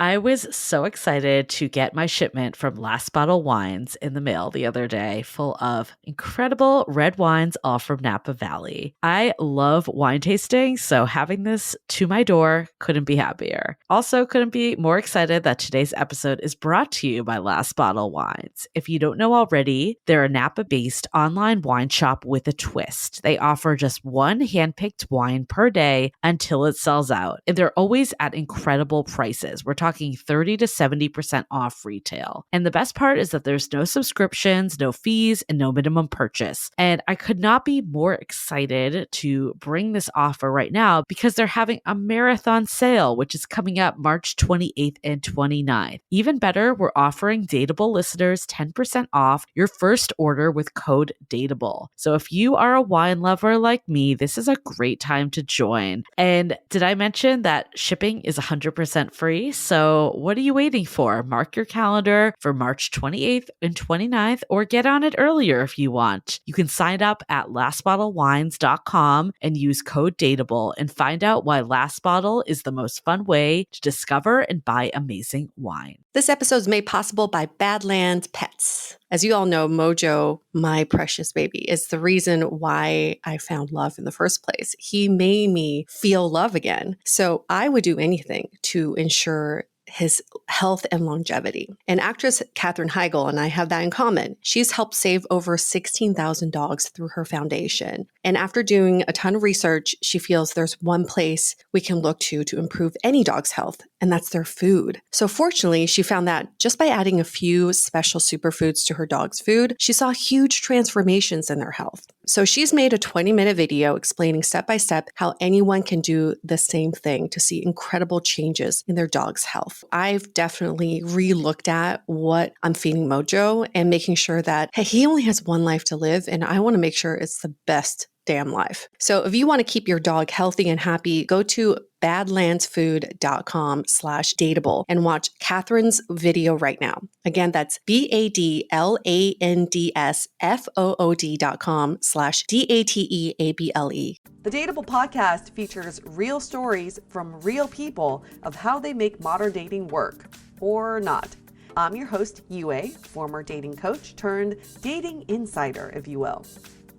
I was so excited to get my shipment from Last Bottle Wines in the mail the other day, full of incredible red wines, all from Napa Valley. I love wine tasting, so having this to my door couldn't be happier. Also, couldn't be more excited that today's episode is brought to you by Last Bottle Wines. If you don't know already, they're a Napa-based online wine shop with a twist. They offer just one handpicked wine per day until it sells out, and they're always at incredible prices. We're talking 30 to 70% off retail. And the best part is that there's no subscriptions, no fees, and no minimum purchase. And I could not be more excited to bring this offer right now because they're having a marathon sale, which is coming up March 28th and 29th. Even better, we're offering Dateable listeners 10% off your first order with code DATEABLE. So if you are a wine lover like me, this is a great time to join. And did I mention that shipping is 100% free? So what are you waiting for? Mark your calendar for March 28th and 29th, or get on it earlier if you want. You can sign up at lastbottlewines.com and use code DATEABLE and find out why Last Bottle is the most fun way to discover and buy amazing wine. This episode is made possible by Badlands Pets. As you all know, Mojo, my precious baby, is the reason why I found love in the first place. He made me feel love again. So I would do anything to ensure his health and longevity. And actress Katherine Heigl and I have that in common. She's helped save over 16,000 dogs through her foundation. And after doing a ton of research, she feels there's one place we can look to improve any dog's health, and that's their food. So fortunately, she found that just by adding a few special superfoods to her dog's food, she saw huge transformations in their health. So she's made a 20-minute video explaining step-by-step how anyone can do the same thing to see incredible changes in their dog's health. I've definitely re-looked at what I'm feeding Mojo and making sure that, hey, he only has one life to live, and I want to make sure it's the best damn life. So if you want to keep your dog healthy and happy, go to badlandsfood.com/dateable and watch Catherine's video right now. Again, that's badlandsfood.com/dateable. The Dateable podcast features real stories from real people of how they make modern dating work, or not. I'm your host, Yue, former dating coach turned dating insider, if you will.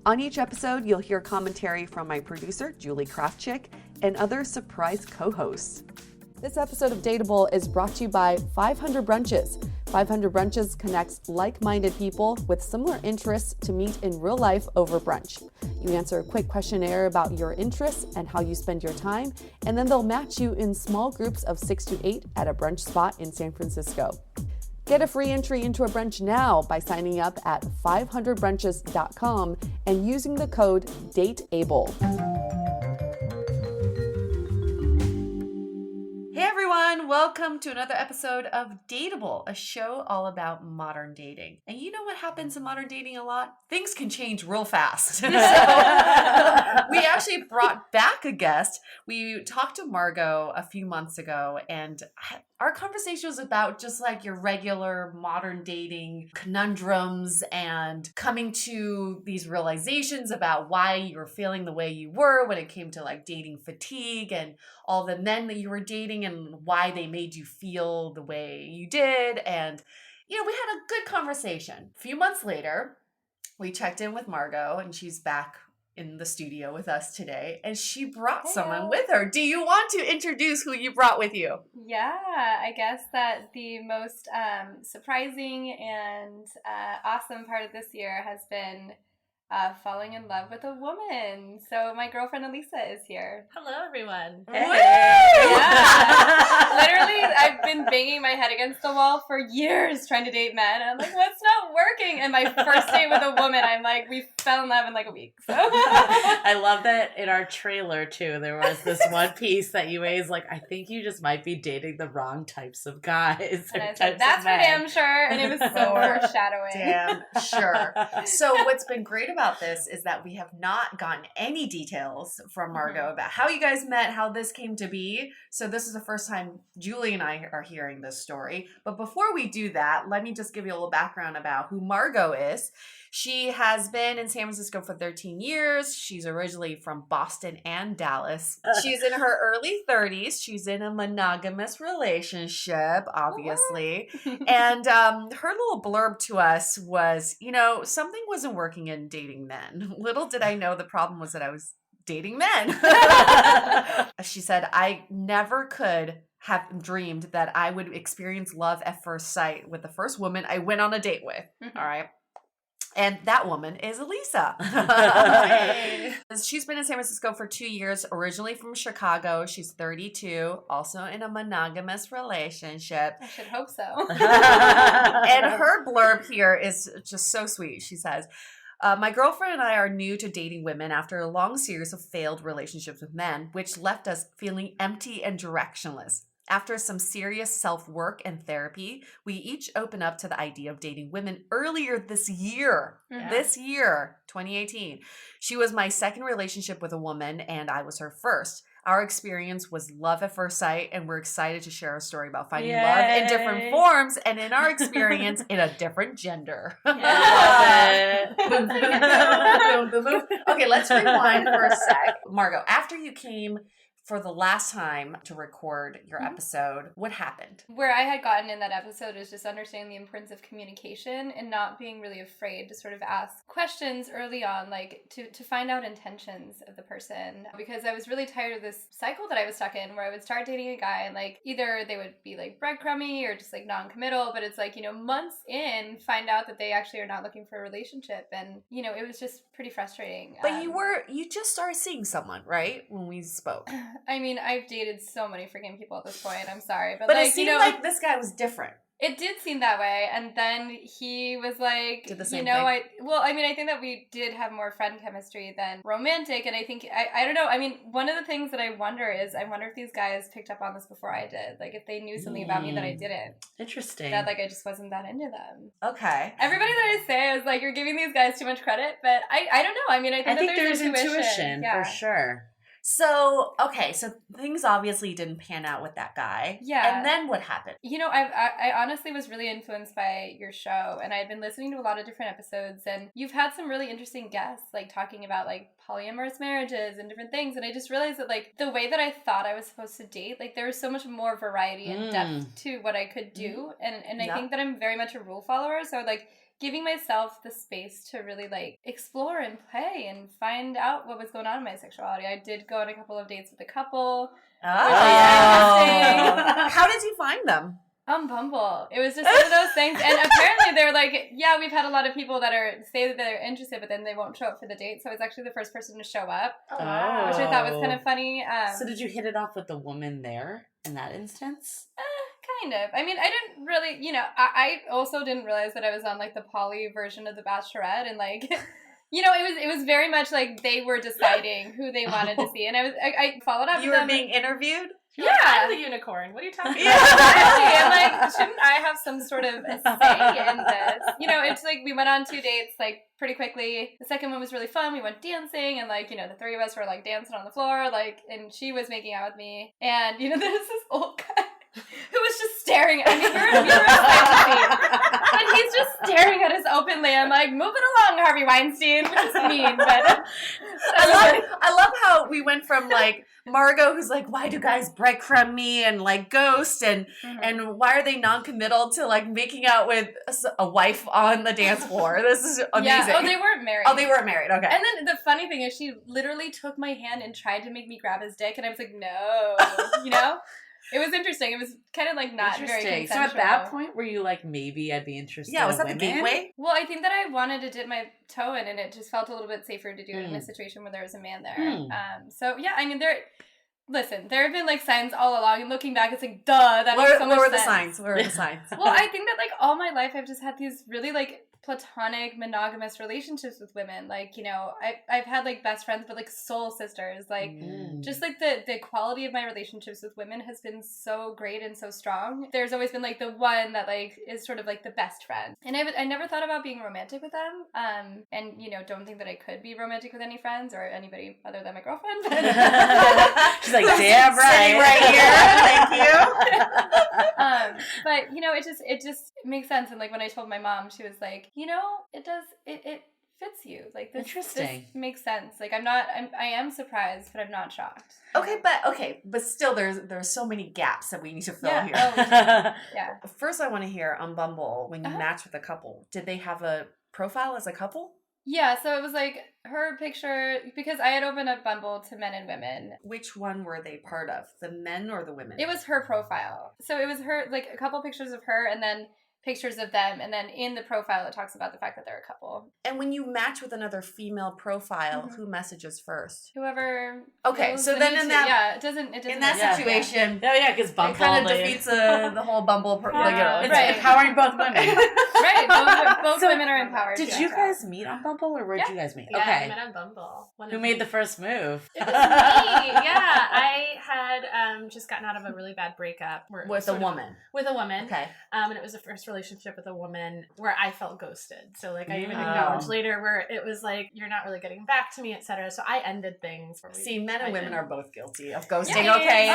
On each episode, you'll hear commentary from my producer, Julie Kraftchick, and other surprise co-hosts. This episode of Dateable is brought to you by 500 Brunches. 500 Brunches connects like-minded people with similar interests to meet in real life over brunch. You answer a quick questionnaire about your interests and how you spend your time, and then they'll match you in small groups of 6 to 8 at a brunch spot in San Francisco. Get a free entry into a brunch now by signing up at 500brunches.com and using the code DATEABLE. Hey everyone, welcome to another episode of Dateable, a show all about modern dating. And you know what happens in modern dating a lot? Things can change real fast. So we actually brought back a guest. We talked to Margot a few months ago, and our conversation was about just like your regular modern dating conundrums and coming to these realizations about why you were feeling the way you were when it came to like dating fatigue and all the men that you were dating and why they made you feel the way you did. And, you know, we had a good conversation. A few months later, we checked in with Margot, and she's back in the studio with us today, and she brought someone with her. Do you want to introduce who you brought with you? Yeah, I guess that the most surprising and awesome part of this year has been falling in love with a woman. So my girlfriend Elisa is here. Hello, everyone. Hey. Yeah. Literally, I've been banging my head against the wall for years trying to date men. And I'm like, what's not working? And my first date with a woman, I'm like, we fell in love in like a week. So I love that in our trailer, too, there was this one piece that you is like, I think you just might be dating the wrong types of guys. And I said, that's for damn sure. And it was so foreshadowing. Damn sure. So what's been great about this is that we have not gotten any details from Margot about how you guys met, how this came to be. So this is the first time Julie and I are hearing this story. But before we do that, let me just give you a little background about who Margot is. She has been in San Francisco for 13 years. She's originally from Boston and Dallas. She's in her early 30s. She's in a monogamous relationship, obviously. And her little blurb to us was, something wasn't working in dating men. Little did I know the problem was that I was dating men. She said, I never could have dreamed that I would experience love at first sight with the first woman I went on a date with. All right. And that woman is Elisa. She's been in San Francisco for 2 years, originally from Chicago. She's 32, also in a monogamous relationship. I should hope so. And her blurb here is just so sweet. She says, my girlfriend and I are new to dating women after a long series of failed relationships with men, which left us feeling empty and directionless. After some serious self-work and therapy, we each opened up to the idea of dating women earlier this year. Mm-hmm. This year, 2018. She was my second relationship with a woman, and I was her first. Our experience was love at first sight, and we're excited to share our story about finding love in different forms and in our experience in a different gender. Yeah. Boom, boom, boom. Okay, let's rewind for a sec. Margot, after you came for the last time to record your episode, what happened? Where I had gotten in that episode is just understanding the importance of communication and not being really afraid to sort of ask questions early on, like to find out intentions of the person. Because I was really tired of this cycle that I was stuck in where I would start dating a guy and like either they would be like breadcrumby or just like non-committal, but it's like, months in, find out that they actually are not looking for a relationship. And, it was just pretty frustrating. But you just started seeing someone, right? When we spoke. I mean, I've dated so many freaking people at this point. I'm sorry. But it seemed like this guy was different. It did seem that way. And then he was like, did the same thing. I think that we did have more friend chemistry than romantic. And I think, I don't know. I mean, one of the things that I wonder if these guys picked up on this before I did. Like, if they knew something about me that I didn't. Interesting. That, like, I just wasn't that into them. Okay. Everybody that I say is like, you're giving these guys too much credit. But I don't know. I mean, I think there's intuition. For sure. So things obviously didn't pan out with that guy. Yeah. And then what happened? I honestly was really influenced by your show, and I had been listening to a lot of different episodes, and you've had some really interesting guests, like talking about like polyamorous marriages and different things, and I just realized that like the way that I thought I was supposed to date, like there was so much more variety and depth to what I could do, and I think that I'm very much a rule follower, so like giving myself the space to really like explore and play and find out what was going on in my sexuality. I did go on a couple of dates with a couple. How did you find them? On Bumble. It was just one of those things. And apparently they're like, yeah, we've had a lot of people that say that they're interested, but then they won't show up for the date. So I was actually the first person to show up, which I thought was kind of funny. So did you hit it off with the woman there in that instance? Kind of. I mean, I didn't really, I also didn't realize that I was on like the poly version of The Bachelorette, and like, it was very much like they were deciding who they wanted to see, and I followed up. You were being interviewed? You're like, I'm the unicorn. What are you talking about? Exactly. I'm like, shouldn't I have some sort of a say in this? It's like we went on 2 dates like pretty quickly. The second one was really fun. We went dancing, and like, the three of us were like dancing on the floor, like, and she was making out with me, and there's this old guy who was just staring at me. We were and he's just staring at us openly. I'm like, move it along, Harvey Weinstein, which is mean, but I love how we went from like Margot, who's like, why do guys breadcrumb me and like ghost and why are they non-committal, to like making out with a wife on the dance floor. This is amazing. Yeah. Oh, they weren't married. Oh, they weren't married. Okay. And then the funny thing is, she literally took my hand and tried to make me grab his dick, and I was like, no, It was interesting. It was kind of like not very consensual. So at that point, were you like, maybe I'd be interested in was that women? the gateway? Well, I think that I wanted to dip my toe in, and it just felt a little bit safer to do it in a situation where there was a man there. So yeah, I mean, there have been like signs all along, and looking back, it's like, duh, that makes so much sense. What were the signs? Well, I think that like all my life, I've just had these really like platonic monogamous relationships with women. Like, you know, I've had like best friends, but like soul sisters, like just like the quality of my relationships with women has been so great and so strong. There's always been like the one that like is sort of like the best friend, and I never thought about being romantic with them, and you know, don't think that I could be romantic with any friends or anybody other than my girlfriend. But she's like, damn right, sitting right here. Thank you. But you know, it just makes sense. And like when I told my mom, she was like, you know, it fits you. Like this makes sense. Like I am surprised, but I'm not shocked. Okay, but still there's so many gaps that we need to fill here. Yeah. First, I want to hear on Bumble, when you match with a couple, did they have a profile as a couple? Yeah, so it was like her picture, because I had opened up Bumble to men and women. Which one were they part of? The men or the women? It was her profile. So it was her, like a couple pictures of her and then pictures of them, and then in the profile it talks about the fact that they're a couple. And when you match with another female profile, who messages first? Whoever. Okay, so then in that it doesn't in that situation, because Bumble it kind of defeats the whole Bumble. It's empowering both women. Right, both women are empowered. Did you guys meet on Bumble, or where'd you guys meet? Yeah, okay, I met on Bumble. Who made the first move? It was me. Yeah, I had just gotten out of a really bad breakup with a woman. With a woman. Okay. And it was the first relationship with a woman where I felt ghosted. So like I even acknowledged later where it was like, you're not really getting back to me, etc. So I ended things. See, men and women are both guilty of ghosting. Yeah, okay.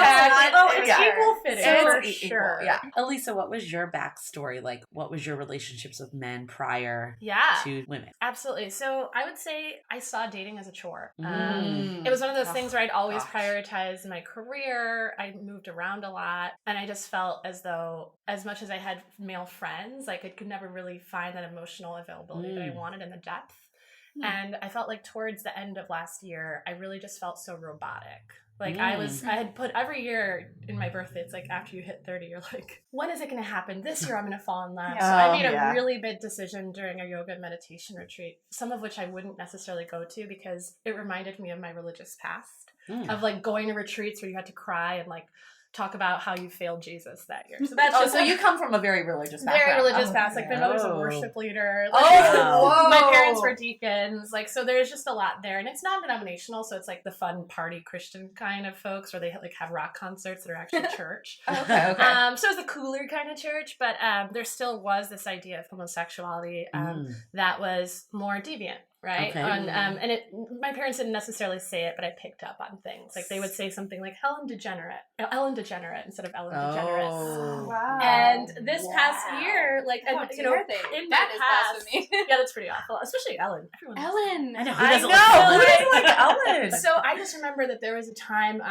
It's equal fitting. It's sure. Yeah. Elisa, what was your backstory like? What was your relationships with men prior to women? Absolutely. So I would say I saw dating as a chore. It was one of those things where I'd always prioritize my career. I moved around a lot, and I just felt as though, as much as I had male friends, like I could never really find that emotional availability that I wanted in the depth. And I felt like towards the end of last year, I really just felt so robotic. Like I had put every year in my birthday, it's like after you hit 30, you're like, when is it going to happen? This year I'm going to fall in love. So I made a really big decision during a yoga and meditation retreat, some of which I wouldn't necessarily go to because it reminded me of my religious past, of like going to retreats where you had to cry and like talk about how you failed Jesus that year. So that's so you come from a very religious background. Very religious past. Like my mother's a worship leader. Like, my parents were deacons. Like, so there's just a lot there. And it's non-denominational, so it's like the fun party Christian kind of folks where they like have rock concerts that are actually church. Okay. So it's a cooler kind of church, but there still was this idea of homosexuality that was more deviant. Right. Okay. And my parents didn't necessarily say it, but I picked up on things. Like they would say something like Ellen Degenerate instead of Ellen DeGeneres. Oh, wow. And this past year, like, in that past, blasphemy. yeah, that's pretty awful. Especially Ellen. Ellen. I know. Who doesn't like Ellen? So I just remember that there was a time,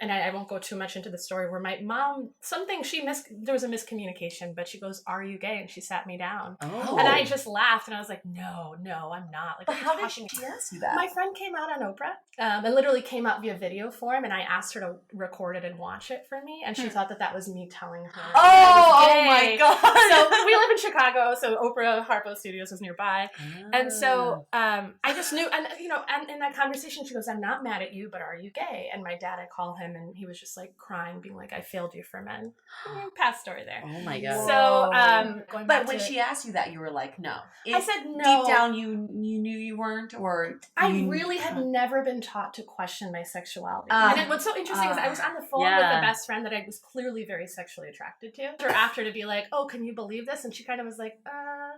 and I won't go too much into the story, where my mom, there was a miscommunication, but she goes, "Are you gay?" And she sat me down. Oh. And I just laughed, and I was like, no, I'm not. Like, How did she ask you that? My friend came out on Oprah and literally came out via video form, and I asked her to record it and watch it for me, and she thought that was me telling her. Oh my God. So we live in Chicago, so Oprah Harpo Studios was nearby. And so I just knew, and and in that conversation, she goes, "I'm not mad at you, but are you gay?" And my dad, I call him, and he was just like crying, being like, "I failed you for men." Past story there. Oh my God. So, but when she asked you that, you were like, no. I said no. Deep down, you knew you weren't, or I really had never been taught to question my sexuality. And what's so interesting is I was on the phone with a best friend that I was clearly very sexually attracted to. Her after to be like, "Oh, can you believe this?" And she kind of was like,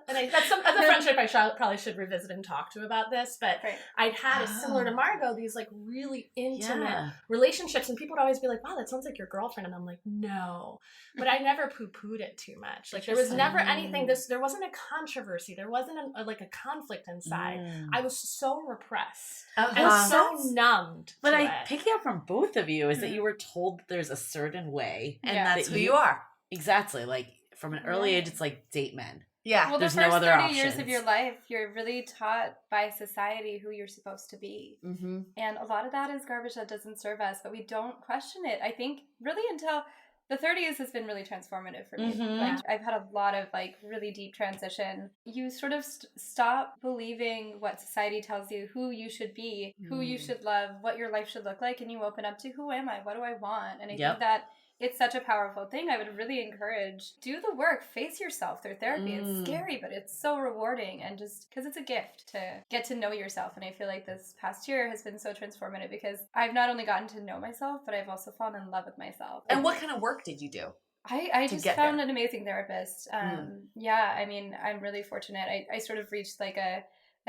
And that's a friendship I probably should revisit and talk to about this. But I'd had a similar to Margot, these like really intimate relationships, and people would always be like, "Wow, that sounds like your girlfriend," and I'm like, "No," but I never poo-pooed it too much. Like there was never anything. There wasn't a controversy. There wasn't a conflict inside. I was so repressed and so numbed. But picking up from both of you is that you were told that there's a certain way, and that's who you are. Exactly. Like from an early age, it's like date men. Yeah. Well, there's the first no other 30 options. years of your life, you're really taught by society who you're supposed to be. Mm-hmm. And a lot of that is garbage that doesn't serve us, but we don't question it. I think really until the 30s has been really transformative for me. Like I've had a lot of like really deep transition. You sort of stop believing what society tells you, who you should be, who you should love, what your life should look like, and you open up to who am I? What do I want? And I think that it's such a powerful thing. I would really encourage, do the work, face yourself through therapy. It's scary, but it's so rewarding, and just because it's a gift to get to know yourself. And I feel like this past year has been so transformative because I've not only gotten to know myself, but I've also fallen in love with myself. And what kind of work did you do? I just found an amazing therapist. Yeah, I mean, I'm really fortunate. I sort of reached like a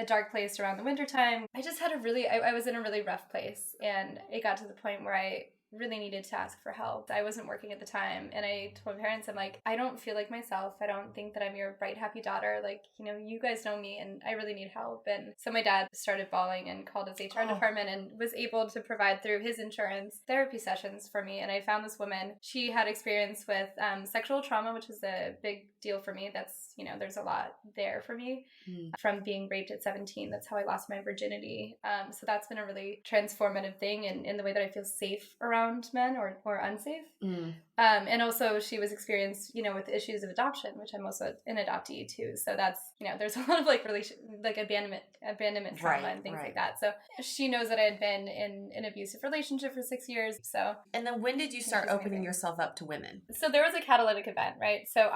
dark place around the wintertime. I just had I was in a really rough place, and it got to the point where I really needed to ask for help. I wasn't working at the time, and I told my parents, I'm like, I don't feel like myself. I don't think that I'm your bright, happy daughter. Like, you know, you guys know me, and I really need help. And so my dad started bawling and called his HR department and was able to provide through his insurance therapy sessions for me. And I found this woman. She had experience with sexual trauma, which is a big deal for me. That's, you know, there's a lot there for me from being raped at 17. That's how I lost my virginity. So that's been a really transformative thing in the way that I feel safe around men or unsafe. And also she was experienced, you know, with issues of adoption, which I'm also an adoptee too. So that's, you know, there's a lot of like abandonment trauma and things like that. So she knows that I had been in an abusive relationship for 6 years. So. And then when did you start opening yourself up to women? So there was a catalytic event, right? So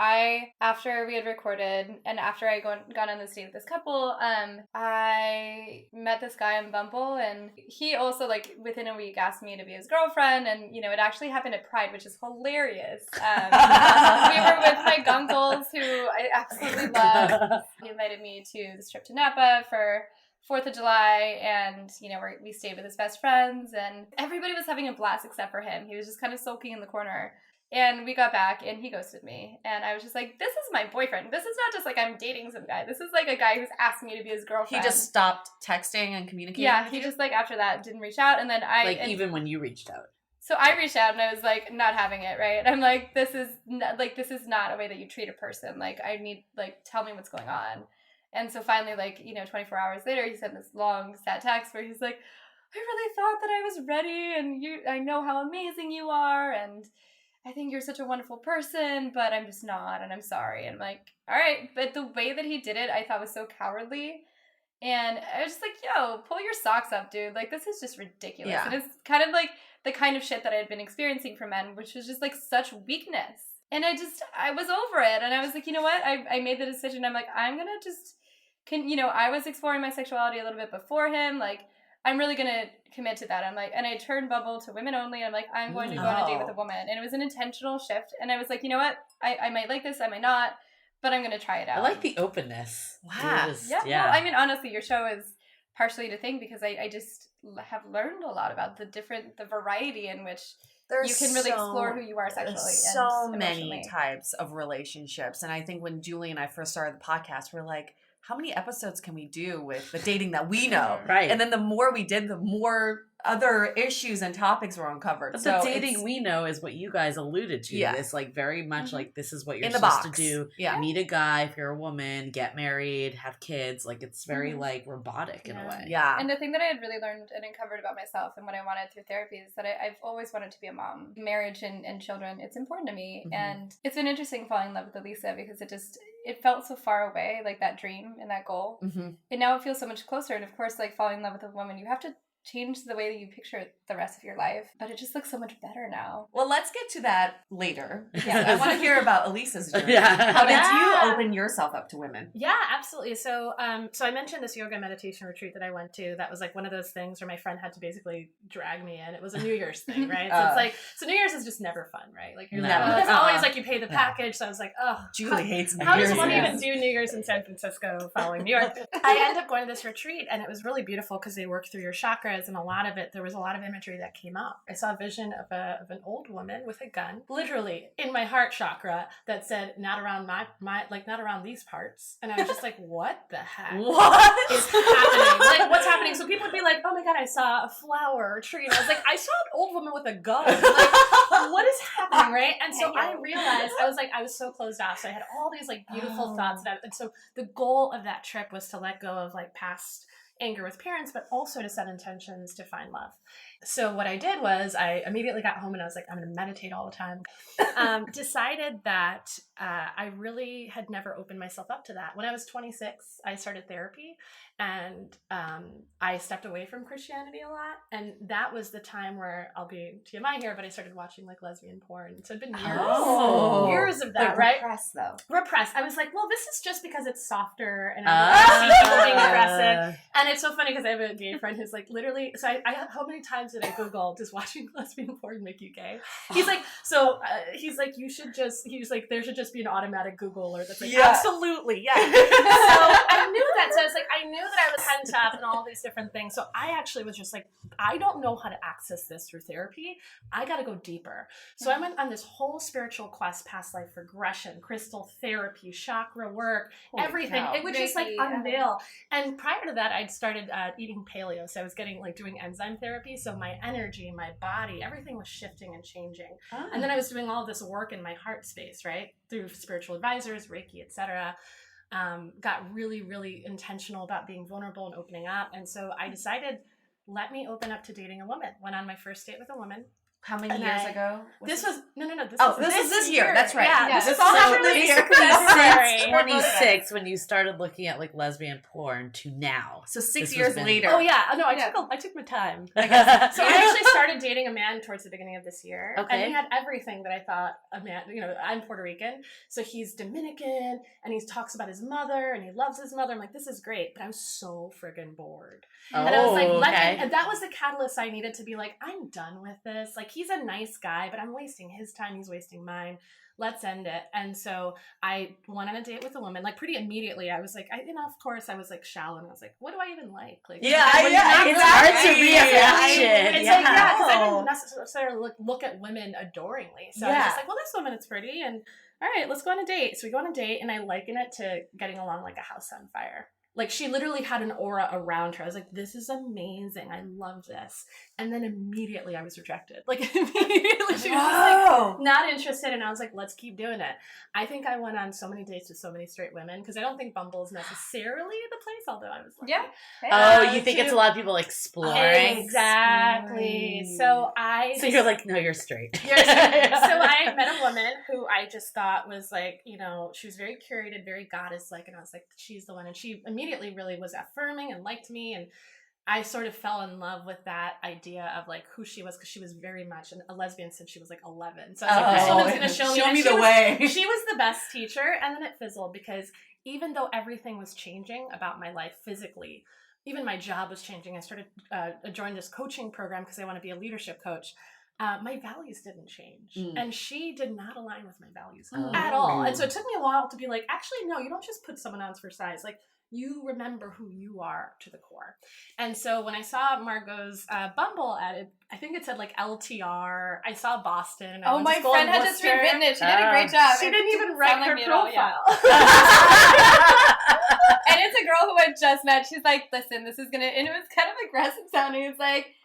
after we had recorded and after I got on this date with this couple, I met this guy on Bumble, and he also like within a week asked me to be his girlfriend. And, you know, it actually happened at Pride, which is hilarious. We were with my gunkles, who I absolutely love. He invited me to this trip to Napa for 4th of July, and, you know, we stayed with his best friends, and everybody was having a blast except for him. He was just kind of sulking in the corner. And we got back, and he ghosted me. And I was just like, this is my boyfriend. This is not just like I'm dating some guy. This is like a guy who's asked me to be his girlfriend. He just stopped texting and communicating? Yeah, he just like after that didn't reach out. And then even when you reached out. So I reached out, and I was like, not having it, right? I'm like, this is not a way that you treat a person. Like, I need, like, tell me what's going on. And so finally, like, you know, 24 hours later, he sent this long, sad text where he's like, I really thought that I was ready, and I know how amazing you are, and I think you're such a wonderful person, but I'm just not, and I'm sorry. And I'm like, all right. But the way that he did it, I thought was so cowardly. And I was just like, yo, pull your socks up, dude. Like, this is just ridiculous. Yeah. And it's kind of like the kind of shit that I had been experiencing from men, which was just like such weakness. And I was over it. And I was like, you know what? I made the decision. I'm like, I'm going to just, I was exploring my sexuality a little bit before him. Like, I'm really going to commit to that. I'm like, and I turned Bumble to women only. I'm like, I'm going to go on a date with a woman. And it was an intentional shift. And I was like, you know what? I might like this, I might not, but I'm going to try it out. I like the openness. Wow. Yeah. Well, I mean, honestly, your show is partially to think because I just have learned a lot about the variety in which you can really explore who you are sexually. There's so many types of relationships. And I think when Julie and I first started the podcast, we're like, how many episodes can we do with the dating that we know? Right. And then the more we did, the more other issues and topics were uncovered. But the dating we know is what you guys alluded to. Yeah. It's like very much like this is what you're in the supposed box. to do. Yeah. Meet a guy if you're a woman, get married, have kids. Like it's very like robotic in a way. Yeah. And the thing that I had really learned and uncovered about myself and what I wanted through therapy is that I've always wanted to be a mom. Marriage and children, it's important to me. Mm-hmm. And it's been interesting falling in love with Elisa because it felt so far away, like that dream and that goal. Mm-hmm. And now it feels so much closer. And of course, like falling in love with a woman, you have to change the way that you picture the rest of your life, but it just looks so much better now. Well, let's get to that later. Yeah. I want to hear about Elisa's journey. Yeah. How did you open yourself up to women? Yeah, absolutely. So I mentioned this yoga meditation retreat that I went to. That was like one of those things where my friend had to basically drag me in. It was a New Year's thing, right? So it's like, New Year's is just never fun, right? Like you're it's always like you pay the package. So I was like, oh, Julie hates New How Year's. does one even do New Year's in San Francisco following New York? I ended up going to this retreat, and it was really beautiful because they worked through your chakras. And a lot of it, there was a lot of imagery that came up. I saw a vision of an old woman with a gun, literally in my heart chakra, that said, "Not around my not around these parts." And I was just like, "What the heck? What is happening? Like, what's happening?" So people would be like, "Oh my god, I saw a flower or a tree," and I was like, "I saw an old woman with a gun. Like, what is happening?" Right? And so I realized I was so closed off. So I had all these like beautiful thoughts, and so the goal of that trip was to let go of like past anger with parents, but also to set intentions to find love. So what I did was I immediately got home and I was like, I'm going to meditate all the time. Decided that I really had never opened myself up to that. When I was 26, I started therapy, and I stepped away from Christianity a lot. And that was the time where, I'll be TMI here, but I started watching like lesbian porn. So it'd been years of that, right? Repressed though. Repressed. I was like, well, this is just because it's softer, and I see people being aggressive. And it's so funny because I have a gay friend who's like, literally, so I how many times did I Google, does watching lesbian porn make you gay? He's like, he's like, there should just be an automatic Google alert that's like, absolutely, yeah. So I knew that. So I was like, I knew that I was pent up and all these different things. So I actually was just like, I don't know how to access this through therapy. I got to go deeper. So I went on this whole spiritual quest, past life regression, crystal therapy, chakra work, everything. It would just like unveil. And prior to that, I'd started eating paleo. So I was doing enzyme therapy. So my energy, my body, everything was shifting and changing. And then I was doing all this work in my heart space, right? Through spiritual advisors, Reiki, etc. Got really, really intentional about being vulnerable and opening up. And so I decided, let me open up to dating a woman. Went on my first date with a woman. How many years ago? This was this year. That's right. Yeah, this is all happened this year. Since 26, when you started looking at like lesbian porn, to now. So 6 years later. Oh yeah, no, I took my time. I guess. So I actually started dating a man towards the beginning of this year, and he had everything that I thought a man. I'm Puerto Rican, so he's Dominican, and he talks about his mother, and he loves his mother. I'm like, this is great, but I was so friggin' bored. And I was like, and that was the catalyst I needed to be like, I'm done with this. Like, he's a nice guy, but I'm wasting his time. He's wasting mine. Let's end it. And so I went on a date with a woman, like pretty immediately. I was like, of course I was like shallow, and I was like, what do I even like? Like, it's hard to reaction. It's like, because I didn't necessarily look at women adoringly. So I was just like, well, this woman is pretty, and all right, let's go on a date. So we go on a date, and I liken it to getting along like a house on fire. Like, she literally had an aura around her. I was like, this is amazing. I love this. And then immediately I was rejected. Like, immediately she was like, not interested. And I was like, let's keep doing it. I think I went on so many dates with so many straight women, because I don't think Bumble is necessarily the place, although I was like, you think it's a lot of people exploring? Exactly. So you're like, no, you're straight. So I met a woman who I just thought was like, she was very curated, very goddess-like. And I was like, she's the one. And she immediately really was affirming and liked me, and I sort of fell in love with that idea of like who she was, because she was very much a lesbian since she was like 11. So I was like, this woman's going to show me the way. She was the best teacher, and then it fizzled, because even though everything was changing about my life physically, even my job was changing. I joined this coaching program because I want to be a leadership coach. My values didn't change, and she did not align with my values at all. And so it took me a while to be like, actually, no, you don't just put someone on for size. Like, you remember who you are to the core. And so when I saw Margot's Bumble ad, I think it said like LTR. I saw Boston. And my friend had just rewritten it. She did a great job. She didn't even write her profile. And it's a girl who I just met. She's like, listen, this is going to, and it was kind of aggressive sounding. It's like,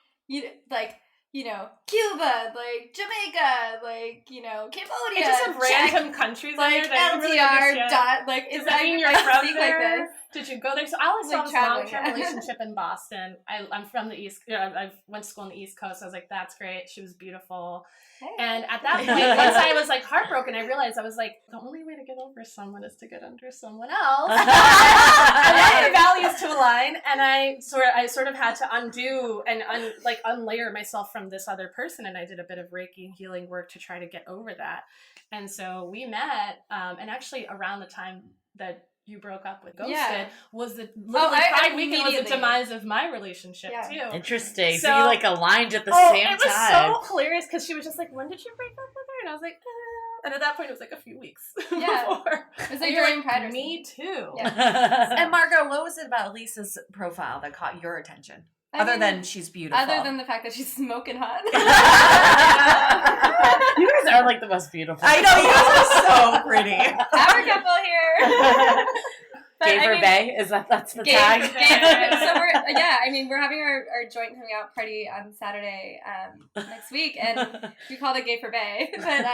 Cuba, like Jamaica, like, Cambodia. It just have random countries like in there. LTR like, does that mean you're from there? Like this? Did you go there? So I always saw this long-term relationship in Boston. I'm from the East. I went to school on the East Coast. I was like, that's great. She was beautiful. Hey. And at that point, once I was like heartbroken, I realized I was like, the only way to get over someone is to get under someone else. I want the values to align, and I sort of had to undo and unlayer myself from this other person, and I did a bit of Reiki healing work to try to get over that. And so we met, and actually around the time that you broke up with Ghosted was the Pride weekend was the demise of my relationship too. Interesting. So you like aligned at the same time. It was so hilarious, because she was just like, when did you break up with her? And I was like, and at that point it was like a few weeks before. It was like during Pride. Me too. Yeah. And Margot, what was it about Elisa's profile that caught your attention? Other than she's beautiful. Other than the fact that she's smoking hot. You guys are like the most beautiful. I know, you guys are so pretty. Our couple here. Gay for Bay? That's the tag? So we're having our joint coming out party on Saturday next week, and we called it Gay for Bay. But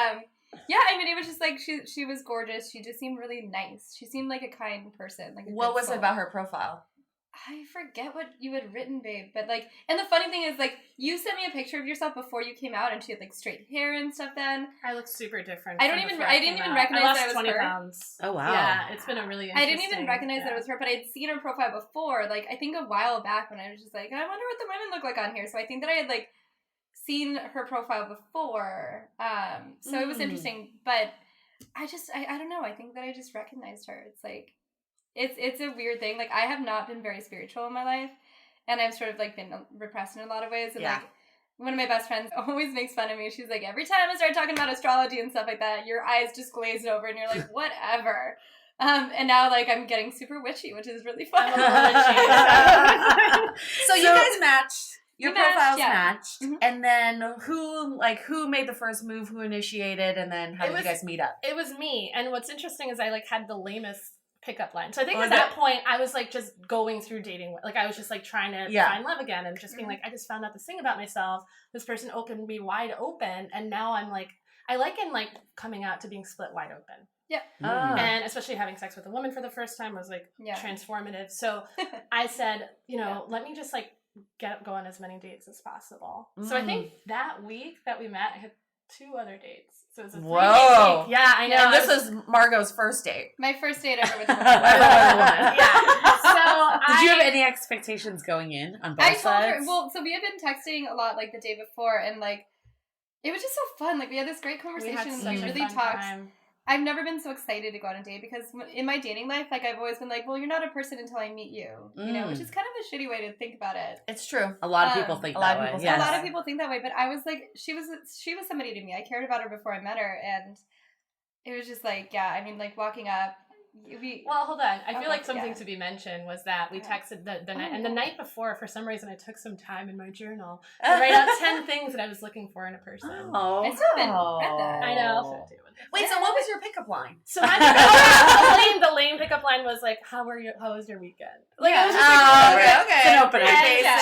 it was just like she was gorgeous. She just seemed really nice. She seemed like a kind person. Like what was it about her profile? I forget what you had written, babe, but like, and the funny thing is, like, you sent me a picture of yourself before you came out, and she had like straight hair and stuff. Then I look super different. I didn't even recognize I lost that it was 20 her. pounds. Oh wow. Yeah, it's been a really I interesting. didn't even recognize that it was her, but I'd seen her profile before, like I think a while back when I was just like, I wonder what the women look like on here. So I think that I had like seen her profile before. So it was interesting, but I don't know. I think that I just recognized her. It's like. It's a weird thing. Like, I have not been very spiritual in my life, and I've sort of, like, been repressed in a lot of ways. And, like, one of my best friends always makes fun of me. She's like, every time I start talking about astrology and stuff like that, your eyes just glaze over, and you're like, whatever. And now, like, I'm getting super witchy, which is really fun. So you guys matched. Your profiles yeah. matched. Mm-hmm. And then who made the first move, who initiated, and then how did you guys meet up? It was me. And what's interesting is I, like, had the lamest pickup line. So I think at that point I was like just going through dating, like I was just like trying to find love again and just being like, I just found out this thing about myself. This person opened me wide open, and now I'm like, I liken like coming out to being split wide open. Yeah. And especially having sex with a woman for the first time was like transformative. So I said, let me just like go on as many dates as possible. So I think that week that we met, I had 2 other dates. So it was a 3-day date. Yeah, I know. And this was Margot's first date. My first date ever with a woman. Did you have any expectations going in on both sides? So we had been texting a lot like the day before, and like it was just so fun. Like we had this great conversation. We really talked. Time. I've never been so excited to go on a date because in my dating life, like I've always been like, well, you're not a person until I meet you, you know, which is kind of a shitty way to think about it. It's true. A lot of people think that way. A lot of people think that way, but I was like, she was somebody to me. I cared about her before I met her, and it was just like, I mean, like walking up. Well, hold on. I feel like something to be mentioned was that we texted the night, and the night before, for some reason, I took some time in my journal to write out 10 things that I was looking for in a person. I still haven't read that. I know. Wait, so what was your pickup line? So my the lame pickup line was like, "How was your weekend?" Like it was just like, okay. It's an opener.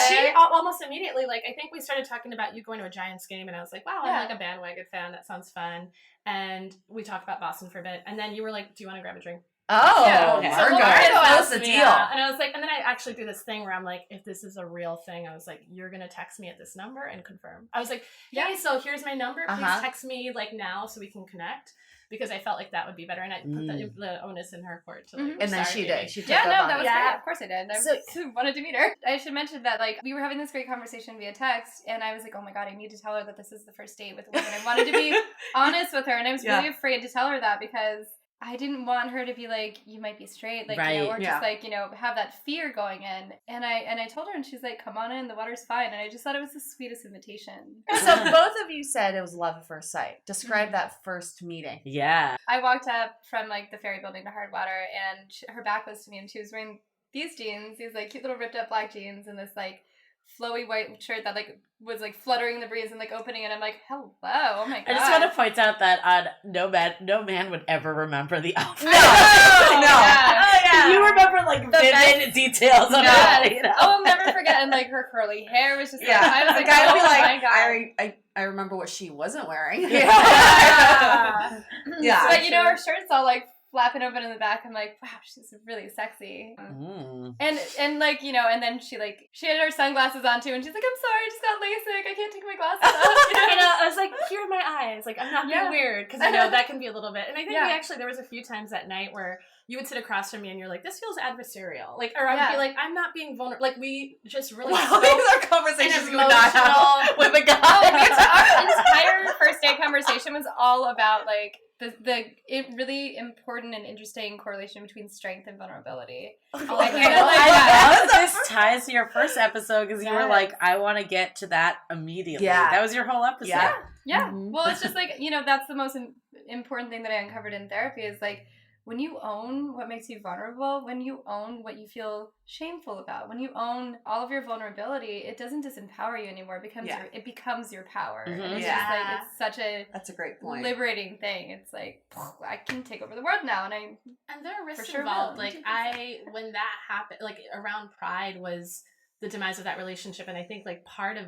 She almost immediately, like, I think we started talking about you going to a Giants game, and I was like, "Wow, I'm like a bandwagon fan. That sounds fun." And we talked about Boston for a bit, and then you were like, "Do you want to grab a drink?" Oh, okay. Margot, that was the deal. Yeah. And I was like, and then I actually do this thing where I'm like, if this is a real thing, I was like, you're going to text me at this number and confirm. I was like, hey, so here's my number. Please text me like now so we can connect. Because I felt like that would be better. And I put the onus in her court to like, and then she did. She took that was great. Of course I did. I wanted to meet her. I should mention that like we were having this great conversation via text, and I was like, oh my God, I need to tell her that this is the first date with a woman. I wanted to be honest with her, and I was really afraid to tell her that because I didn't want her to be like, you might be straight, like, you know, or just like, you know, have that fear going in. And I told her, and she's like, come on in, the water's fine. And I just thought it was the sweetest invitation. So both of you said it was love at first sight. Describe that first meeting. Yeah. I walked up from like the ferry building to Hardwater, and her back was to me, and she was wearing these jeans, these like cute little ripped up black jeans, and this like flowy white shirt that like was like fluttering in the breeze and like opening it. I'm like, hello, oh my God. I just want to point out that no man would ever remember the outfit. No. You remember like vivid details of it. You know? Oh, I'll never forget. And like her curly hair was just like, I was like, I would be like, my God. I remember what she wasn't wearing. Yeah. But you know, her shirt's all like flapping open in the back. I'm like, wow, she's really sexy. And like, you know, and then she had her sunglasses on too, and she's like, I'm sorry, I just got LASIK, I can't take my glasses off. You know? I know, I was like, here are my eyes. Like, I'm not being weird, because I know that can be a little bit. And I think there was a few times that night where you would sit across from me and you're like, this feels adversarial. Like, or I would be like, I'm not being vulnerable. Like, we just really these are conversations you would not have with a guy. Our entire first date conversation was all about like the really important and interesting correlation between strength and vulnerability. This ties to your first episode because you were like, I want to get to that immediately. Yeah. That was your whole episode. Yeah. Mm-hmm. Well, it's just like, you know, that's the most important thing that I uncovered in therapy is like, when you own what makes you vulnerable, when you own what you feel shameful about, when you own all of your vulnerability, it doesn't disempower you anymore. It becomes your power. And it's just like, it's such that's a great point. Liberating thing. It's like, I can take over the world now. And there are risks involved. Like when that happened, like around Pride was the demise of that relationship. And I think like part of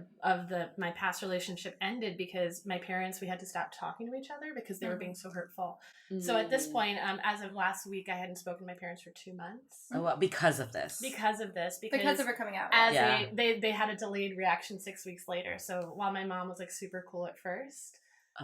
my past relationship ended because my parents, we had to stop talking to each other because they were being so hurtful. So at this point, as of last week, I hadn't spoken to my parents for 2 months. Oh, well, because of this. Because of her coming out. As they had a delayed reaction 6 weeks later. So while my mom was like super cool at first,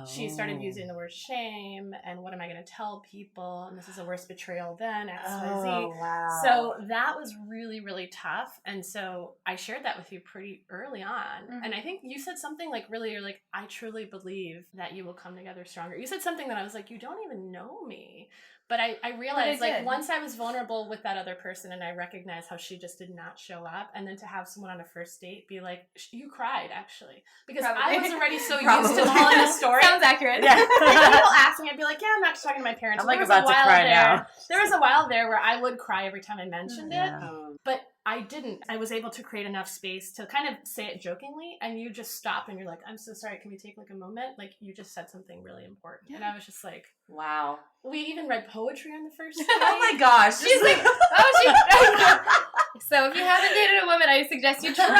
she started using the word shame and what am I going to tell people? And this is a worse betrayal than XYZ. Oh, wow. So that was really, really tough. And so I shared that with you pretty early on. And I think you said something like really, you're like, I truly believe that you will come together stronger. You said something that I was like, you don't even know me. But I realized, like, once I was vulnerable with that other person and I recognized how she just did not show up, and then to have someone on a first date be like, you cried, actually. Because I was already so used to telling the story. Sounds accurate. Yeah. And people ask me, I'd be like, yeah, I'm not talking to my parents. I'm like about to cry now. There was a while there where I would cry every time I mentioned it. But I didn't. I was able to create enough space to kind of say it jokingly, and you just stop and you're like, I'm so sorry, can we take like a moment? Like, you just said something really important. And I was just like, wow. We even read poetry on the first day. Oh my gosh. She's like, so if you haven't dated a woman, I suggest you try it.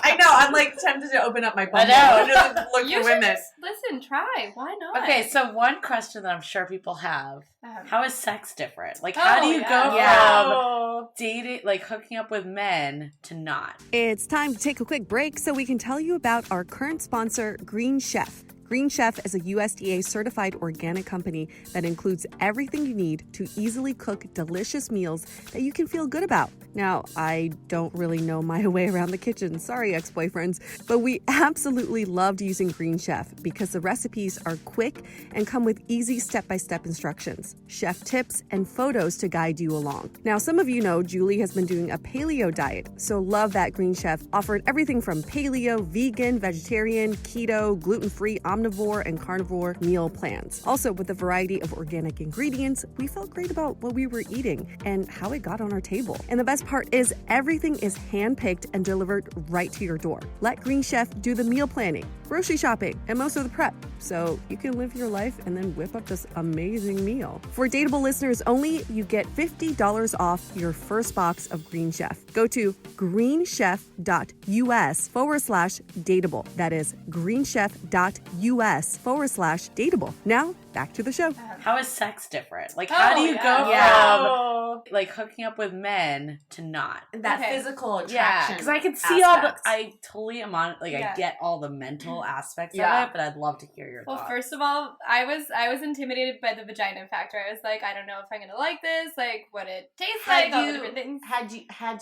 I know. I'm like tempted to open up my Bumble. I know. Just look You for should women. just listen, try. Why not? Okay, so one question that I'm sure people have, how is sex different? Like, how do you go from dating, like hooking up with men to not? It's time to take a quick break so we can tell you about our current sponsor, Green Chef. Green Chef is a USDA certified organic company that includes everything you need to easily cook delicious meals that you can feel good about. Now, I don't really know my way around the kitchen, sorry ex-boyfriends, but we absolutely loved using Green Chef because the recipes are quick and come with easy step-by-step instructions, chef tips, and photos to guide you along. Now, some of you know Julie has been doing a paleo diet, so love that Green Chef offered everything from paleo, vegan, vegetarian, keto, gluten-free, omnivore, and carnivore meal plans. Also, with a variety of organic ingredients, we felt great about what we were eating and how it got on our table. And the best part is everything is hand-picked and delivered right to your door. Let Green Chef do the meal planning, grocery shopping, and most of the prep, so you can live your life and then whip up this amazing meal. For Dateable listeners only, you get $50 off your first box of Green Chef. Go to greenchef.us/dateable. That is greenchef.us/dateable. Now, back to the show. How is sex different? Like, how do you go from like hooking up with men to not? That physical attraction. Yeah, because I can see I totally am on, like, I get all the mental aspects of it, but I'd love to hear your thoughts. Well, first of all, I was intimidated by the vagina factor. I was like, I don't know if I'm gonna like this, like what it tastes like, all the different things. Had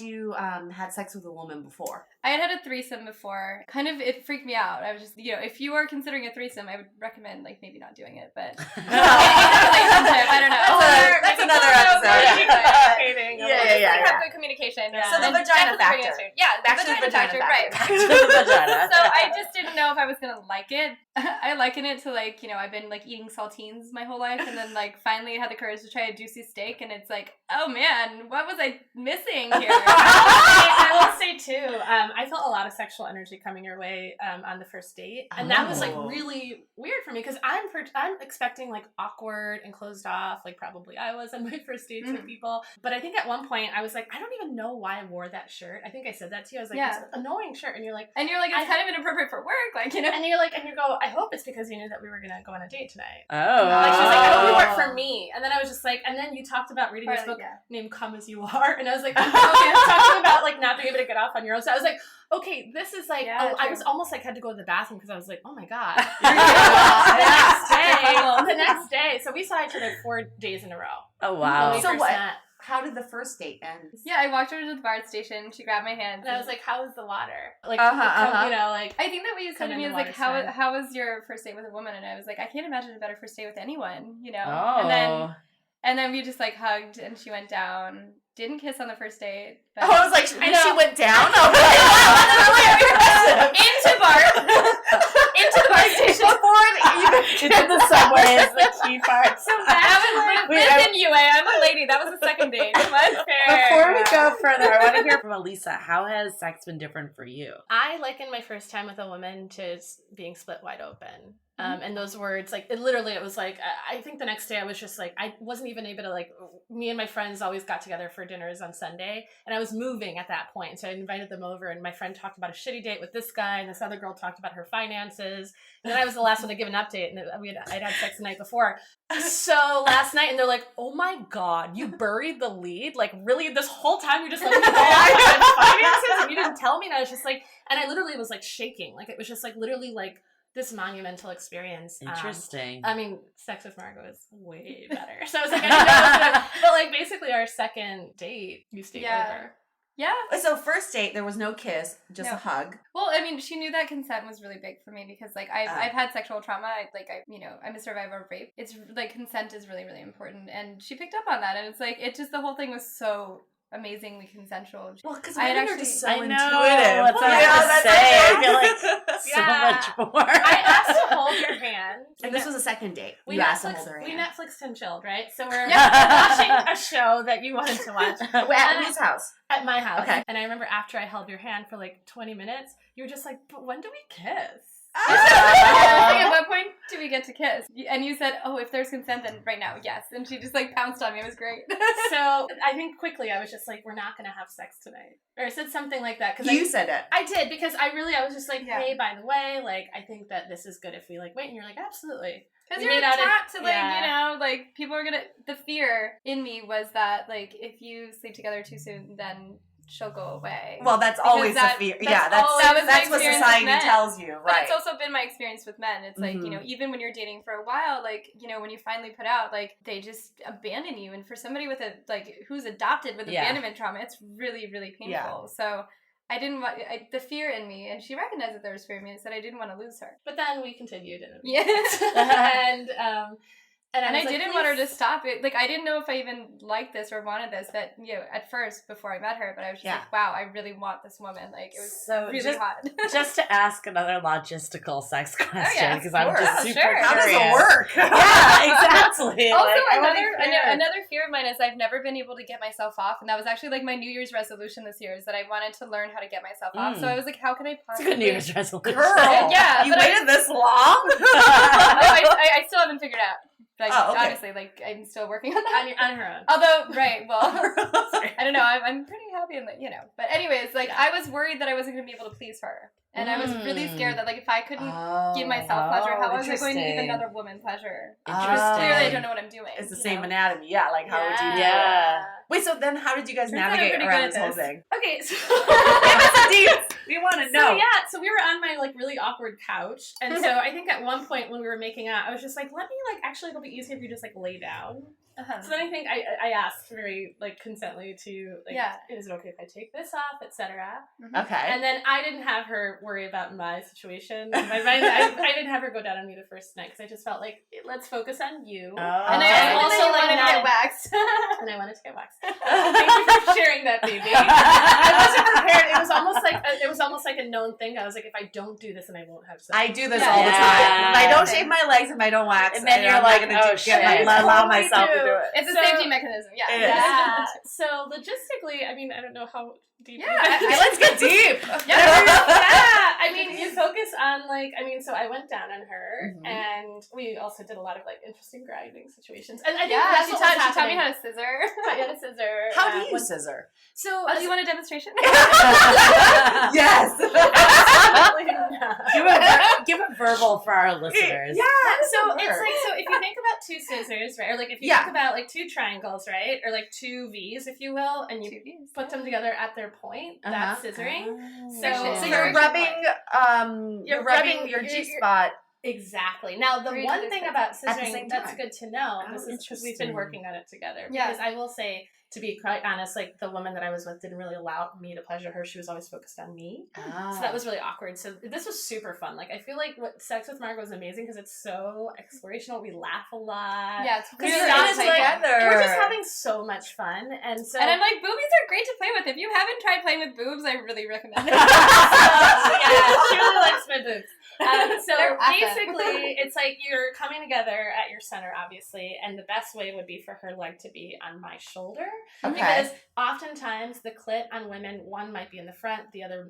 you had sex with a woman before? I had a threesome before. Kind of, it freaked me out. I was just, if you are considering a threesome, I would recommend, like, maybe not doing it, but I don't know. That's another episode. Yeah. Have good communication. Yeah. So the vagina factor. Back to the vagina factor. Right. Back to the vagina. So I just didn't know if I was gonna like it. I liken it to, like, I've been like eating saltines my whole life, and then like finally had the courage to try a juicy steak, and it's like, oh man, what was I missing here? I will say too, I felt a lot of sexual energy coming your way on the first date, and that was like really weird for me because I'm expecting like awkward and closed off, like probably I was on my first dates with people. But I think at one point I was like, I don't even know why I wore that shirt. I think I said that to you. I was like, it's an annoying shirt, and you're like, it's kind of inappropriate for work, like, and you're like, and you go, I hope it's because you knew that we were gonna go on a date tonight. Oh, like she was like, I hope you work for me. And then I was just like, and then you talked about reading this book named Come As You Are, and I was like, talking about like not being able to get off on your own. So I was like, okay, this is like, I was almost like had to go to the bathroom because I was like, oh my god. The next day, so we saw each other 4 days in a row. Oh wow. So what? How did the first date end? Yeah, I walked over to the BART station. She grabbed my hand, and I was like, "How was the water?" Like, like I think that what you said to me is like, "How was your first date with a woman?" And I was like, "I can't imagine a better first date with anyone," Oh. And then we just like hugged, and she went down. Didn't kiss on the first date. But I was like, she went down? Into the BART station. Into the subway is the key part. So that was like, listen, Yue, I'm a lady. That was the second date. Let's fair. Before we go further, I want to hear from Elisa. How has sex been different for you? I liken my first time with a woman to being split wide open. And those words, like, it was like, I think the next day I was just like, I wasn't even able to, like, me and my friends always got together for dinners on Sunday, and I was moving at that point. So I invited them over, and my friend talked about a shitty date with this guy, and this other girl talked about her finances. And then I was the last one to give an update, and I'd had sex the night before. So last night, and they're like, oh my God, you buried the lead? Like, really, this whole time you're just like, finances, and you didn't tell me? And I was just like, and I literally was like shaking. Like, it was just like literally like this monumental experience. Interesting. I mean, sex with Margot is way better. So I was like, I didn't know. But like, basically our second date, you stayed over. Yeah. So first date, there was no kiss, just a hug. Well, I mean, she knew that consent was really big for me because, like, I've had sexual trauma. I'm a survivor of rape. It's like consent is really, really important, and she picked up on that. And it's like the whole thing was so amazingly consensual. Well, because women are just so intuitive. That's what I was to say. I feel like so much more. I asked to hold your hand. And this was a second date. We You asked to hold her We hand. Netflixed and chilled, right? So we're watching a show that you wanted to watch. At whose house? At my house. Okay. And I remember after I held your hand for like 20 minutes, you were just like, but when do we kiss? At what point do we get to kiss? And you said, oh, if there's consent, then right now, yes. And she just like pounced on me. It was great. So I think quickly I was just like, we're not going to have sex tonight. Or I said something like that. You said it. I did, because I was just like, hey, by the way, like, I think that this is good if we like wait. And you're like, absolutely. Because you're taught to, like, you know, like, people are going to... The fear in me was that, like, if you sleep together too soon, then she'll go away. Well, that's always the fear. That's what society tells you, right? But it's also been my experience with men. It's like, you know, even when you're dating for a while, like, you know, when you finally put out, like, they just abandon you. And for somebody with who's adopted with abandonment trauma, it's really, really painful. Yeah. So I didn't want the fear in me, and she recognized that there was fear in me and said I didn't want to lose her. But then we continued, and and I didn't want her to stop it. Like, I didn't know if I even liked this or wanted this, but, you know, at first, before I met her, but I was just like, wow, I really want this woman. Like, it was really hot. Just to ask another logistical sex question, because I'm just super curious. How does it work? Yeah, exactly. Also, another fear of mine is I've never been able to get myself off, and that was actually, like, my New Year's resolution this year, is that I wanted to learn how to get myself off. So I was like, how can I possibly... It's a good New Year's resolution. Girl, yeah, you waited this long? I still haven't figured it out. Like, honestly, like, I'm still working on that. On her own. Although, right, well, I don't know, I'm pretty happy in that, you know. But anyways, like, I was worried that I wasn't going to be able to please her. And I was really scared that, like, if I couldn't give myself pleasure, how was I going to give another woman pleasure? Because clearly I don't know what I'm doing. It's the same anatomy. Yeah, like, how would you do it? Yeah. Wait, so then how did you guys navigate around this whole thing? Okay, so... We want to know. So we were on my, like, really awkward couch. And so I think at one point when we were making out, I was just like, let me, like, actually it'll be easier if you just, like, lay down. So then I think I asked very, like, consently to, like, is it okay if I take this off, etc. Okay. And then I didn't have her worry about my situation. I didn't have her go down on me the first night, because I just felt like, let's focus on you. And I also wanted to get waxed. And I wanted to get waxed. Thank you for sharing that, baby. I wasn't prepared. It was almost like a known thing. I was like, if I don't do this, then I won't have sex. I do this all the time. If I don't shave my legs, if I don't wax, and then you're like, oh shit, allow myself to do it. It's a safety mechanism. Yeah. So logistically, I mean, I don't know how deep. Let's get deep. I mean, you focus on, like, so I went down on her, and we also did a lot of, like, interesting grinding situations. And I think that's what was happening. She taught me how to scissor. How do you scissor? So, do you want a demonstration? Yes. Give a verbal for our listeners. Yeah. So it's like, so if you think about two scissors, right? Or like if you think about like two triangles, right? Or like two V's, if you will, and you put them together at their point, that's scissoring. So you're rubbing your G-spot. Exactly. Now, the one thing about scissoring that's good to know, this is because we've been working on it together. Because I will say, to be quite honest, like, the woman that I was with didn't really allow me to pleasure her. She was always focused on me. So that was really awkward. So this was super fun. Like, I feel like Sex with Margot was amazing because it's so explorational. We laugh a lot. Yeah, it's because you're in it together. We're just having so much fun. And I'm like, boobies are great to play with. If you haven't tried playing with boobs, I really recommend it. Yeah, she really likes my boobs. So They're awesome. basically, it's like you're coming together at your center, obviously, and the best way would be for her leg to be on my shoulder. Okay. Because oftentimes the clit on women, one might be in the front, the other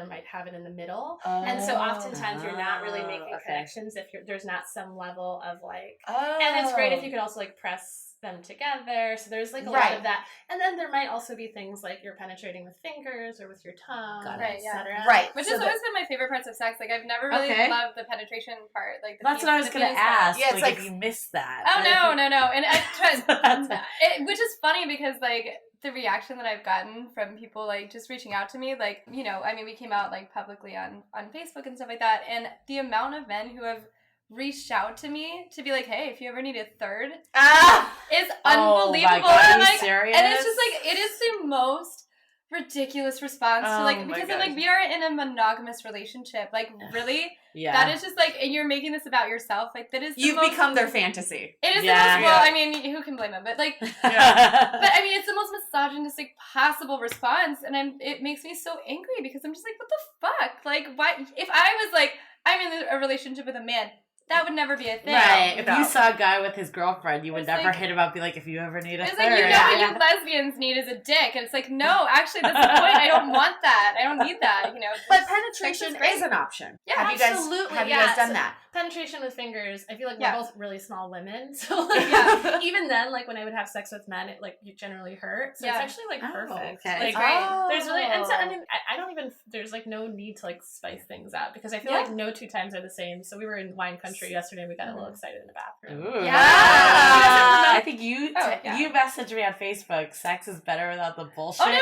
might have it in the middle. And so oftentimes you're not really making connections if there's not some level of like, and it's great if you could also like press them together. So there's like a lot of that. And then there might also be things like you're penetrating with fingers or with your tongue, etc. Right. Which has always been my favorite parts of sex. Like I've never really loved the penetration part. Like that's what I was going to ask. Yeah, it's like if you missed that. Oh no. And I which is funny because like the reaction that I've gotten from people like just reaching out to me, like, you know, I mean, we came out like publicly on Facebook and stuff like that, and the amount of men who have reached out to me to be like, hey, if you ever need a third, is unbelievable. Oh my God, and, like, serious? and it's just like, it is the most ridiculous response to like, because I'm like, we are in a monogamous relationship. Like, really? Yeah. That is just like, and you're making this about yourself. Like, that is You've become their fantasy. It is the most, well, I mean, who can blame them? But like, but I mean, it's the most misogynistic possible response, and it makes me so angry because I'm just like, what the fuck? Like, why? If I was like, I'm in a relationship with a man, that would never be a thing. Right. If you saw a guy with his girlfriend, you would never hit him up and be like, if you ever need a third. It's like, you know what you lesbians need is a dick. And it's like, no, actually, that's the point. I don't want that. I don't need that, you know. But penetration is an option. Yeah, absolutely. Have you guys done that? Penetration with fingers. I feel like we're both really small women. So like, even then, like when I would have sex with men, it like you generally hurt. So it's actually like perfect. Okay. Like there's really, and so I mean, I don't even, there's like no need to like spice things up because I feel like no two times are the same. So we were in wine country yesterday and we got a little excited in the bathroom. Ooh. Yeah. I think you messaged me on Facebook, sex is better without the bullshit. Oh,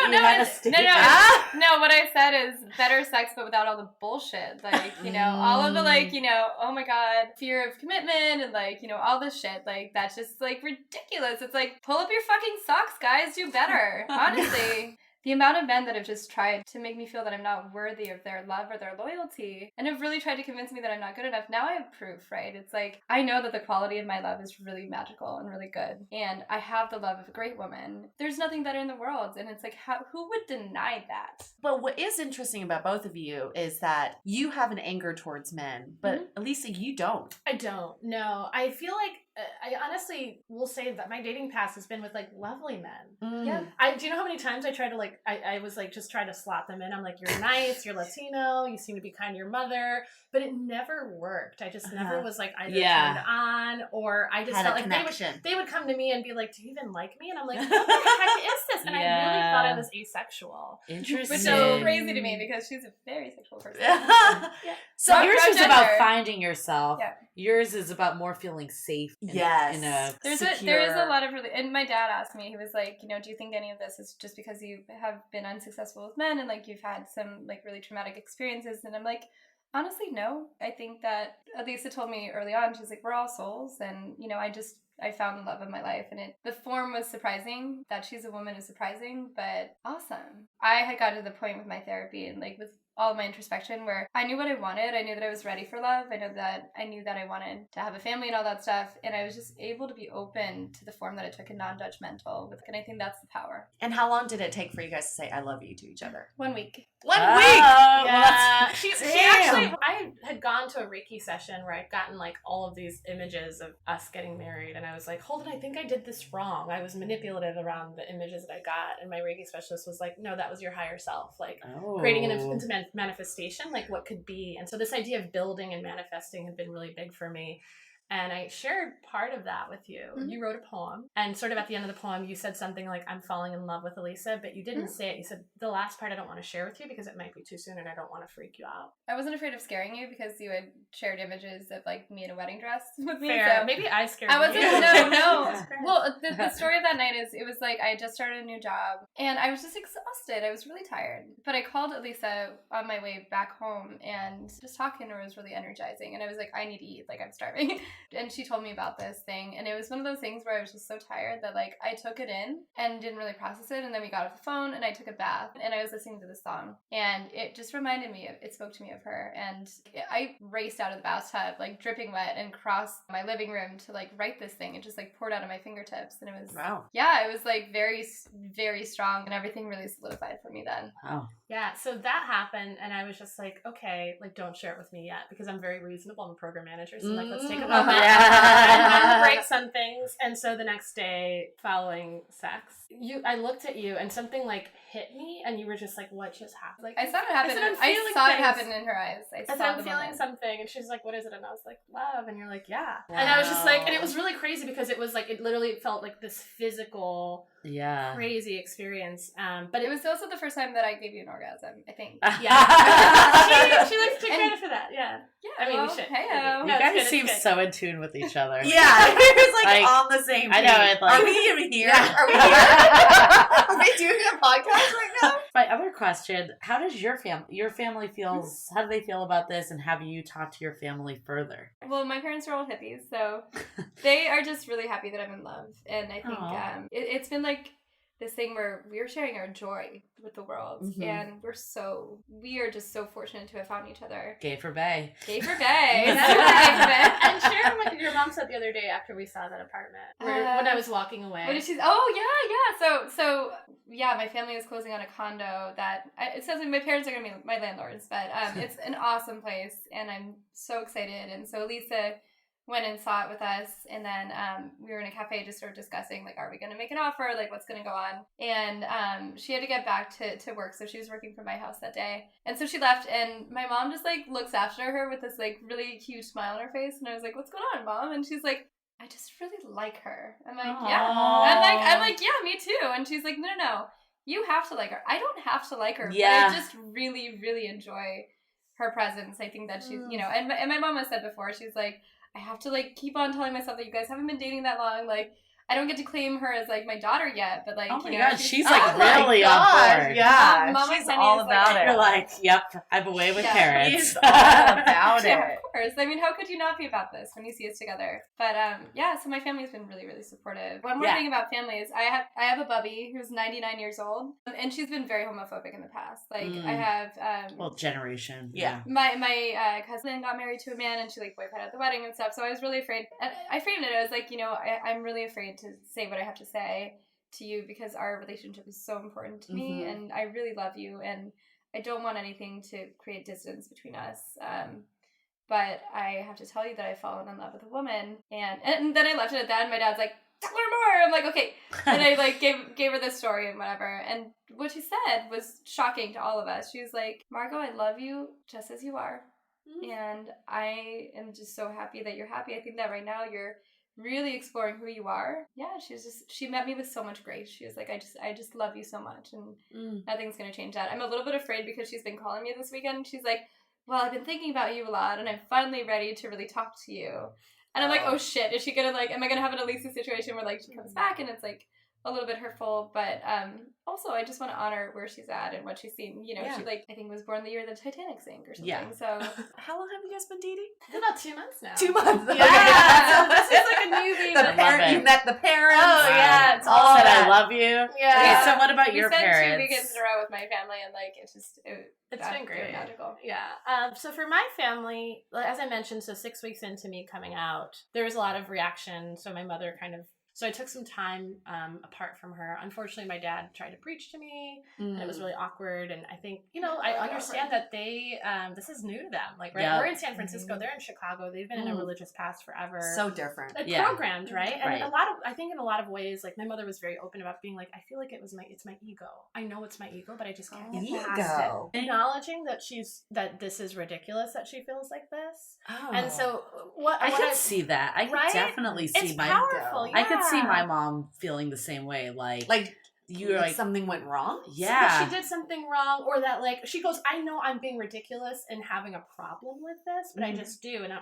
no. What I said is better sex, but without all the bullshit. Like, you know, all of the, like, you know, oh my God, fear of commitment and, like, you know, all this shit. Like, that's just, like, ridiculous. It's like, pull up your fucking socks, guys. Do better. Honestly. The amount of men that have just tried to make me feel that I'm not worthy of their love or their loyalty and have really tried to convince me that I'm not good enough. Now I have proof, right? It's like, I know that the quality of my love is really magical and really good. And I have the love of a great woman. There's nothing better in the world. And it's like, who would deny that? But what is interesting about both of you is that you have an anger towards men, but Elisa, you don't. I don't. No. I feel like I honestly will say that my dating past has been with like lovely men. Yeah. Do you know how many times I tried to like, I was like just trying to slot them in. I'm like, you're nice, you're Latino, you seem to be kind to your mother, but it never worked. I just never was like either turned on or I just had felt a like connection. they would come to me and be like, do you even like me? And I'm like, what the heck is this? And I really thought I was asexual. Interesting. Which is so crazy to me because she's a very sexual person. So yours is about finding yourself. Yeah. Yours is about more feeling safe. Yes. There is a lot of and my dad asked me, he was like, you know, do you think any of this is just because you have been unsuccessful with men and like you've had some like really traumatic experiences? And I'm like, honestly, no. I think that Elisa told me early on, she's like, we're all souls, and you know, I found the love of my life, and the form was surprising. That she's a woman is surprising, but awesome. I had gotten to the point with my therapy and like with all of my introspection where I knew what I wanted. I knew that I was ready for love. I knew that I wanted to have a family and all that stuff. And I was just able to be open to the form that it took and non-judgmental. And I think that's the power. And how long did it take for you guys to say I love you to each other? 1 week. 1 week! Yeah. She actually, I had gone to a Reiki session where I'd gotten like all of these images of us getting married. And I was like, hold on, I think I did this wrong. I was manipulative around the images that I got. And my Reiki specialist was like, no, that was your higher self. Like creating an intimate manifestation, like what could be. And so this idea of building and manifesting had been really big for me. And I shared part of that with you. Mm-hmm. You wrote a poem. And sort of at the end of the poem, you said something like, I'm falling in love with Elisa, but you didn't say it. You said, the last part I don't want to share with you because it might be too soon and I don't want to freak you out. I wasn't afraid of scaring you because you had shared images of like me in a wedding dress with me. Fair. So maybe I scared you. I wasn't, no. Well, the story of that night is, it was like, I had just started a new job and I was just exhausted. I was really tired. But I called Elisa on my way back home and just talking to her was really energizing. And I was like, I need to eat. Like, I'm starving. And she told me about this thing, and it was one of those things where I was just so tired that like I took it in and didn't really process it, and then we got off the phone and I took a bath and I was listening to the song, and it just reminded me it spoke to me of her, and I raced out of the bathtub like dripping wet and crossed my living room to like write this thing. It just like poured out of my fingertips, and it was it was like very, very strong, and everything really solidified for me then. Wow. Yeah, so that happened, and I was just like, okay, like, don't share it with me yet, because I'm very reasonable. I'm a program manager, so I'm like, let's take a moment and break some things. And so the next day, following sex, I looked at you, and something, like, hit me, and you were just like, what just happened? Like, I saw it happen. I saw it happen in her eyes. I said, I'm feeling something, and she's like, what is it? And I was like, love. And you're like, yeah. Wow. And I was just like, and it was really crazy, because it was like, it literally felt like this physical, crazy experience. But it was also the first time that I gave you an orgasm, I think. Yeah. she likes to take credit for that. Yeah. I mean, shit. Hey-o. You guys seem so in tune with each other. Yeah, it's like on the same page. I know. It's like, are we even here? Yeah. Are we here? Are we doing a podcast right now? My other question: how does your family feels? How do they feel about this? And have you talked to your family further? Well, my parents are all hippies, so they are just really happy that I'm in love, and I think it's been like this thing where we're sharing our joy with the world, and we are just so fortunate to have found each other. Gay for bae. Gay for bae. And Sharon, what your mom said the other day after we saw that apartment, when I was walking away. What did she? Oh yeah. So my family is closing on a condo that it says my parents are gonna be my landlords, but it's an awesome place, and I'm so excited. And so Elisa went and saw it with us, and then we were in a cafe just sort of discussing, like, are we going to make an offer, like, what's going to go on? And she had to get back to work, so she was working from my house that day, and so she left, and my mom just, like, looks after her with this, like, really huge smile on her face, and I was like, what's going on, Mom? And she's like, I just really like her. I'm like, yeah. I'm like, yeah, me too. And she's like, no, you have to like her. I don't have to like her, but I just really, really enjoy her presence. I think that she's, and my mom has said before, she's like, I have to, like, keep on telling myself that you guys haven't been dating that long. Like, I don't get to claim her as, like, my daughter yet, but, like, oh my God, she's like, really on board. Yeah, Mama she's Penny all is about like, it. You're like, yep, I'm away with carrots. She's all about it. Yeah, of course. I mean, how could you not be about this when you see us together? But, so my family's been really, really supportive. One more thing about families, I have a bubby who's 99 years old, and she's been very homophobic in the past. Like, I have... generation. Yeah. My cousin got married to a man, and she, like, boycotted at the wedding and stuff, so I was really afraid. And I framed it. I was like, I'm really afraid to say what I have to say to you, because our relationship is so important to me, and I really love you, and I don't want anything to create distance between us. But I have to tell you that I've fallen in love with a woman, and then I left it at that, and my dad's like, tell her more. I'm like, okay. And I, like, gave her this story and whatever, and what she said was shocking to all of us. She was like, Margot, I love you just as you are, and I am just so happy that you're happy. I think that right now you're really exploring who you are. Yeah, she met me with so much grace. She was like, I just love you so much, and nothing's gonna change that. I'm a little bit afraid because she's been calling me this weekend. She's like, well, I've been thinking about you a lot, and I'm finally ready to really talk to you. And I'm like, oh shit, is she gonna, like, am I gonna have an Elisa situation where, like, she comes back and it's like a little bit hurtful? But also I just want to honor where she's at and what she's seen. She, like, I think was born the year the Titanic sank or something. Yeah. So how long have you guys been dating? It's about 2 months now. 2 months. Yeah. So this is like a newbie. You met the parents. Oh yeah, it's all said I love you. Yeah. Okay, so what about your parents? We spent 2 weekends in a row with my family, and, like, it's been great. Magical. Yeah. So for my family, as I mentioned, so 6 weeks into me coming out, there was a lot of reaction. So my mother so I took some time apart from her. Unfortunately, my dad tried to preach to me, and it was really awkward. And I think, I understand that they, this is new to them. Like, right? Yeah. We're in San Francisco, they're in Chicago. They've been in a religious past forever. So different. Programmed, right? And I think in a lot of ways, like, my mother was very open about being like, I feel like it's my ego. I know it's my ego, but I just can't get past it. Acknowledging that this is ridiculous that she feels like this. Oh. And so I can see that. I can definitely see it's powerful. I could see my mom feeling the same way. Like you're like something went wrong. Yeah, she did something wrong, or that, like, she goes, I know I'm being ridiculous and having a problem with this, but I just do, and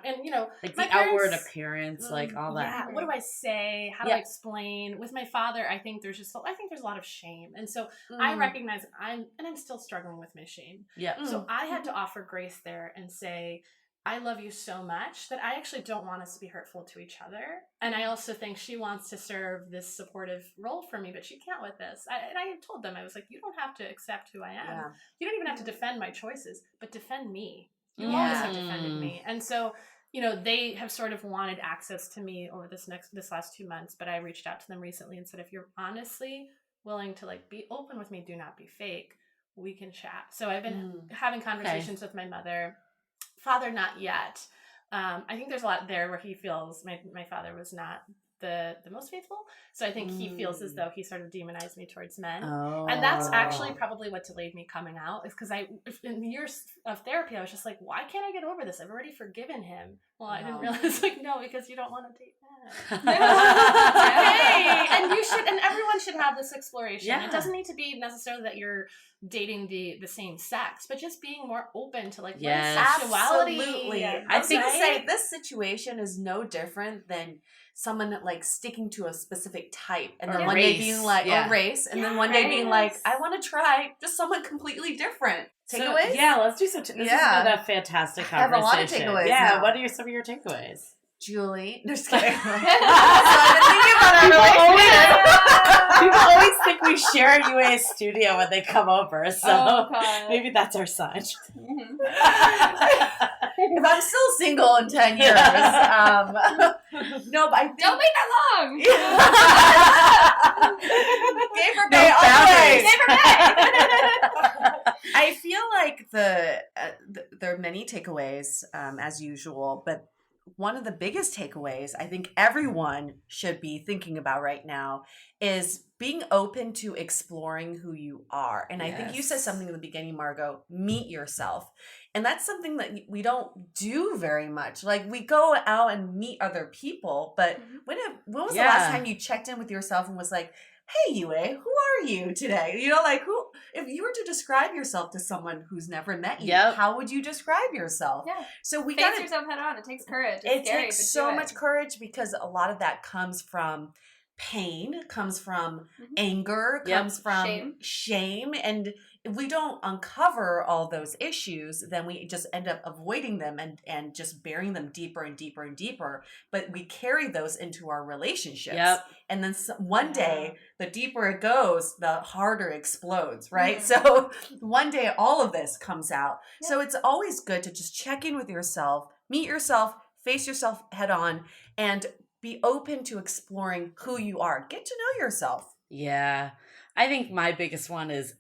like the outward appearance, like all that. Yeah, what do I say? How do I explain? With my father, I think there's a lot of shame, and so I recognize I'm still struggling with my shame. Yeah, so I had to offer grace there and say, I love you so much that I actually don't want us to be hurtful to each other. And I also think she wants to serve this supportive role for me, but she can't with this. And I told them, I was like, you don't have to accept who I am. Yeah. You don't even have to defend my choices, but defend me. You always have defended me. And so, you know, they have sort of wanted access to me over this last 2 months, but I reached out to them recently and said, if you're honestly willing to like be open with me, do not be fake, we can chat. So I've been having conversations with my mother. Father, not yet. I think there's a lot there where he feels my father was not the most faithful. So I think he feels as though he sort of demonized me towards men. Oh. And that's actually probably what delayed me coming out, is because in years of therapy, I was just like, why can't I get over this? I've already forgiven him. Well, I didn't realize, like, no, because you don't want to date men. Okay. And everyone should have this exploration. Yeah. It doesn't need to be necessarily that you're dating the same sex, but just being more open to like what is sexuality. Absolutely. I think say this situation is no different than someone like sticking to a specific type and then one day being like or race and then one day being like, I want to try just someone completely different. Takeaways? So, yeah, let's do some. This has been a fantastic conversation. I have a lot of takeaways. Yeah, what are some of your takeaways? Julie. Just kidding. So I've been thinking about our relationship. People always think we share UA studio when they come over, so maybe that's our sign. If I'm still single in 10 years, no, but I think... Don't wait that long! Gave her pay always! I feel like there are many takeaways, as usual, but one of the biggest takeaways I think everyone should be thinking about right now is being open to exploring who you are. And I think you said something in the beginning, Margot, meet yourself. And that's something that we don't do very much. Like, we go out and meet other people, but when was the last time you checked in with yourself and was like, hey, Yue, who are you today? You know, like, who, if you were to describe yourself to someone who's never met you, how would you describe yourself? Yeah. So we face yourself head on. It takes courage. It takes so much courage, because a lot of that comes from pain, comes from anger, comes from shame. And if we don't uncover all those issues, then we just end up avoiding them and just burying them deeper and deeper and deeper. But we carry those into our relationships. And then one day, the deeper it goes, the harder it explodes, right? So one day, all of this comes out. So it's always good to just check in with yourself, meet yourself, face yourself head on, and be open to exploring who you are. Get to know yourself. Yeah. I think my biggest one is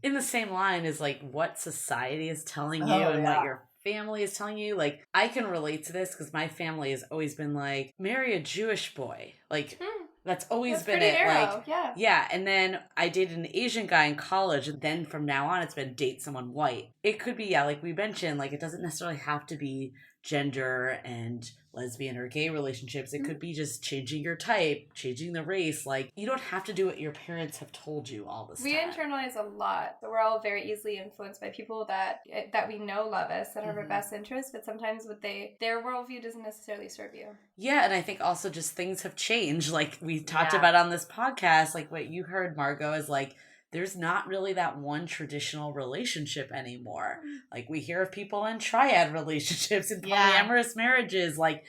in the same line is like what society is telling you and what your family is telling you. Like, I can relate to this because my family has always been like, marry a Jewish boy. Like, that's always been it. Narrow. Like, and then I dated an Asian guy in college, and then from now on, it's been date someone white. It could be, like we mentioned, like, it doesn't necessarily have to be gender and lesbian or gay relationships. It could be just changing your type, changing the race. Like, you don't have to do what your parents have told you all this time. We internalize a lot. So we're all very easily influenced by people that we know love us, that have our best interest, but sometimes their worldview doesn't necessarily serve you. Yeah, and I think also just things have changed. Like we talked about on this podcast, like what you heard, Margot, is like, there's not really that one traditional relationship anymore. Like, we hear of people in triad relationships and polyamorous marriages, like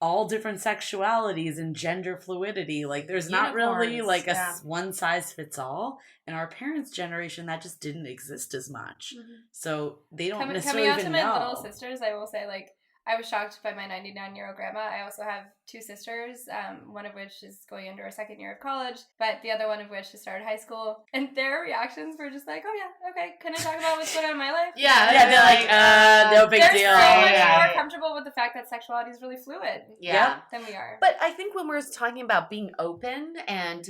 all different sexualities and gender fluidity. Like, there's not really like a one size fits all. In our parents' generation, that just didn't exist as much. So they don't necessarily even know. Coming out to my little sisters, I will say, like, I was shocked by my 99-year-old grandma. I also have two sisters, one of which is going into her second year of college, but the other one of which just started high school. And their reactions were just like, oh yeah, okay, can I talk about what's going on in my life? They're like, no big deal. They're so much more comfortable with the fact that sexuality is really fluid than we are. But I think when we're talking about being open and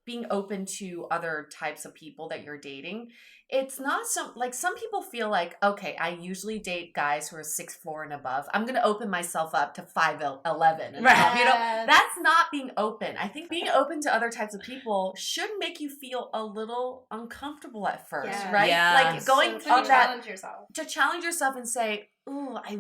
being open to other types of people that you're dating, it's not some people feel like, okay, I usually date guys who are 6'4" and above. I'm going to open myself up to 5'11" and above. You know, that's not being open. I think being open to other types of people should make you feel a little uncomfortable at first, right? Yeah. Like going on challenge yourself. To challenge yourself and say, ooh, I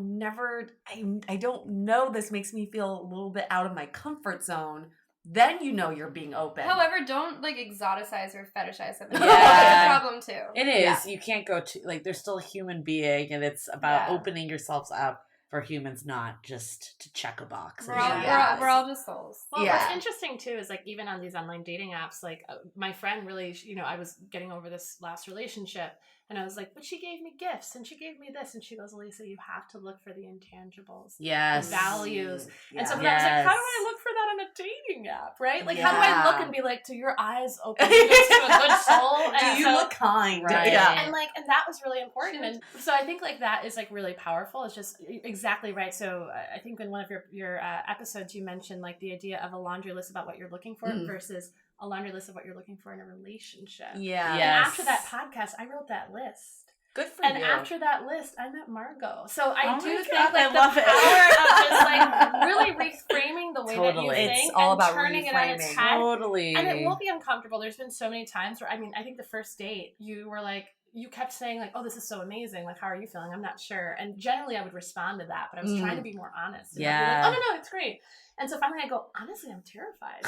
don't know, this makes me feel a little bit out of my comfort zone. Then you know you're being open. However, don't like exoticize or fetishize something. That's a problem too. It is. You can't go to, like, they're still a human being, and it's about opening yourselves up for humans, not just to check a box. We're we're all just souls. Well, what's interesting too is like even on these online dating apps, like my friend really, I was getting over this last relationship, and I was like, but she gave me gifts and she gave me this, and she goes, Elisa, you have to look for the intangibles, yes, the values. Yeah. And so I was like, how do I look for that on a dating app, right? Like, how do I look and be like, do your eyes open to a good soul? And do you look kind? Right. Yeah. And that was really important. And so I think like that is like really powerful. It's just exactly right. So I think in one of your episodes, you mentioned like the idea of a laundry list about what you're looking for versus a laundry list of what you're looking for in a relationship. Yeah. And after that podcast, I wrote that list. Good for you. And after that list, I met Margot. So I do think God, like I love the it. power of just like really reframing the way that you think It's all and about turning it on its reframing. head. Totally. And it won't be uncomfortable. There's been so many times where, I think the first date, you were like, you kept saying like, oh, this is so amazing. Like, how are you feeling? I'm not sure. And generally I would respond to that, but I was trying to be more honest. And I'd be like, oh, no, it's great. And so finally I go, honestly, I'm terrified.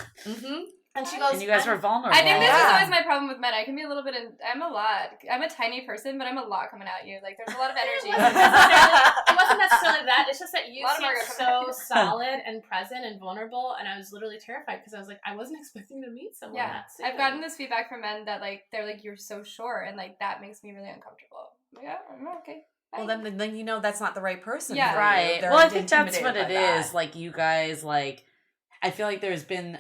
And she goes, and you guys were vulnerable. I think this is always my problem with men. I can be a little bit, I'm a tiny person, but I'm a lot coming at you. Like, there's a lot of energy. It wasn't necessarily that. It's just that you seemed Margot. so solid and present and vulnerable, and I was literally terrified because I was like, I wasn't expecting to meet someone that soon. I've gotten this feedback from men that like they're like, you're so short, and like that makes me really uncomfortable. Yeah, I'm okay. Bye. Well, then that's not the right person. Yeah. for Right. you. They're Well, I think that's intimidated what by it that. is. Like, you guys, like, I feel like there's been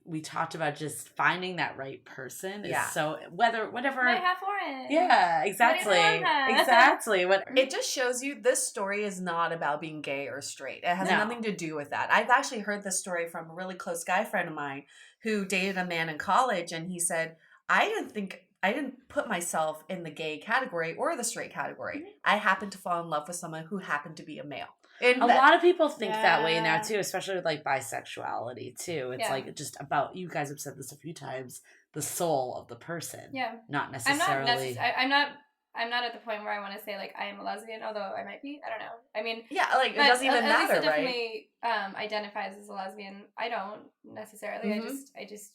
we talked about just finding that right person. Is so whatever. My half Lauren. Yeah, exactly. Exactly. It just shows you this story is not about being gay or straight. It has nothing to do with that. I've actually heard this story from a really close guy friend of mine who dated a man in college, and he said, I didn't put myself in the gay category or the straight category. Mm-hmm. I happened to fall in love with someone who happened to be a male. A lot of people think that way now too, especially with like bisexuality too. It's like just about, you guys have said this a few times, the soul of the person. Yeah. Not necessarily. I'm not at the point where I want to say like I am a lesbian, although I might be. I don't know. I mean, it doesn't even matter, Elisa right? definitely identifies as a lesbian. I don't necessarily. I just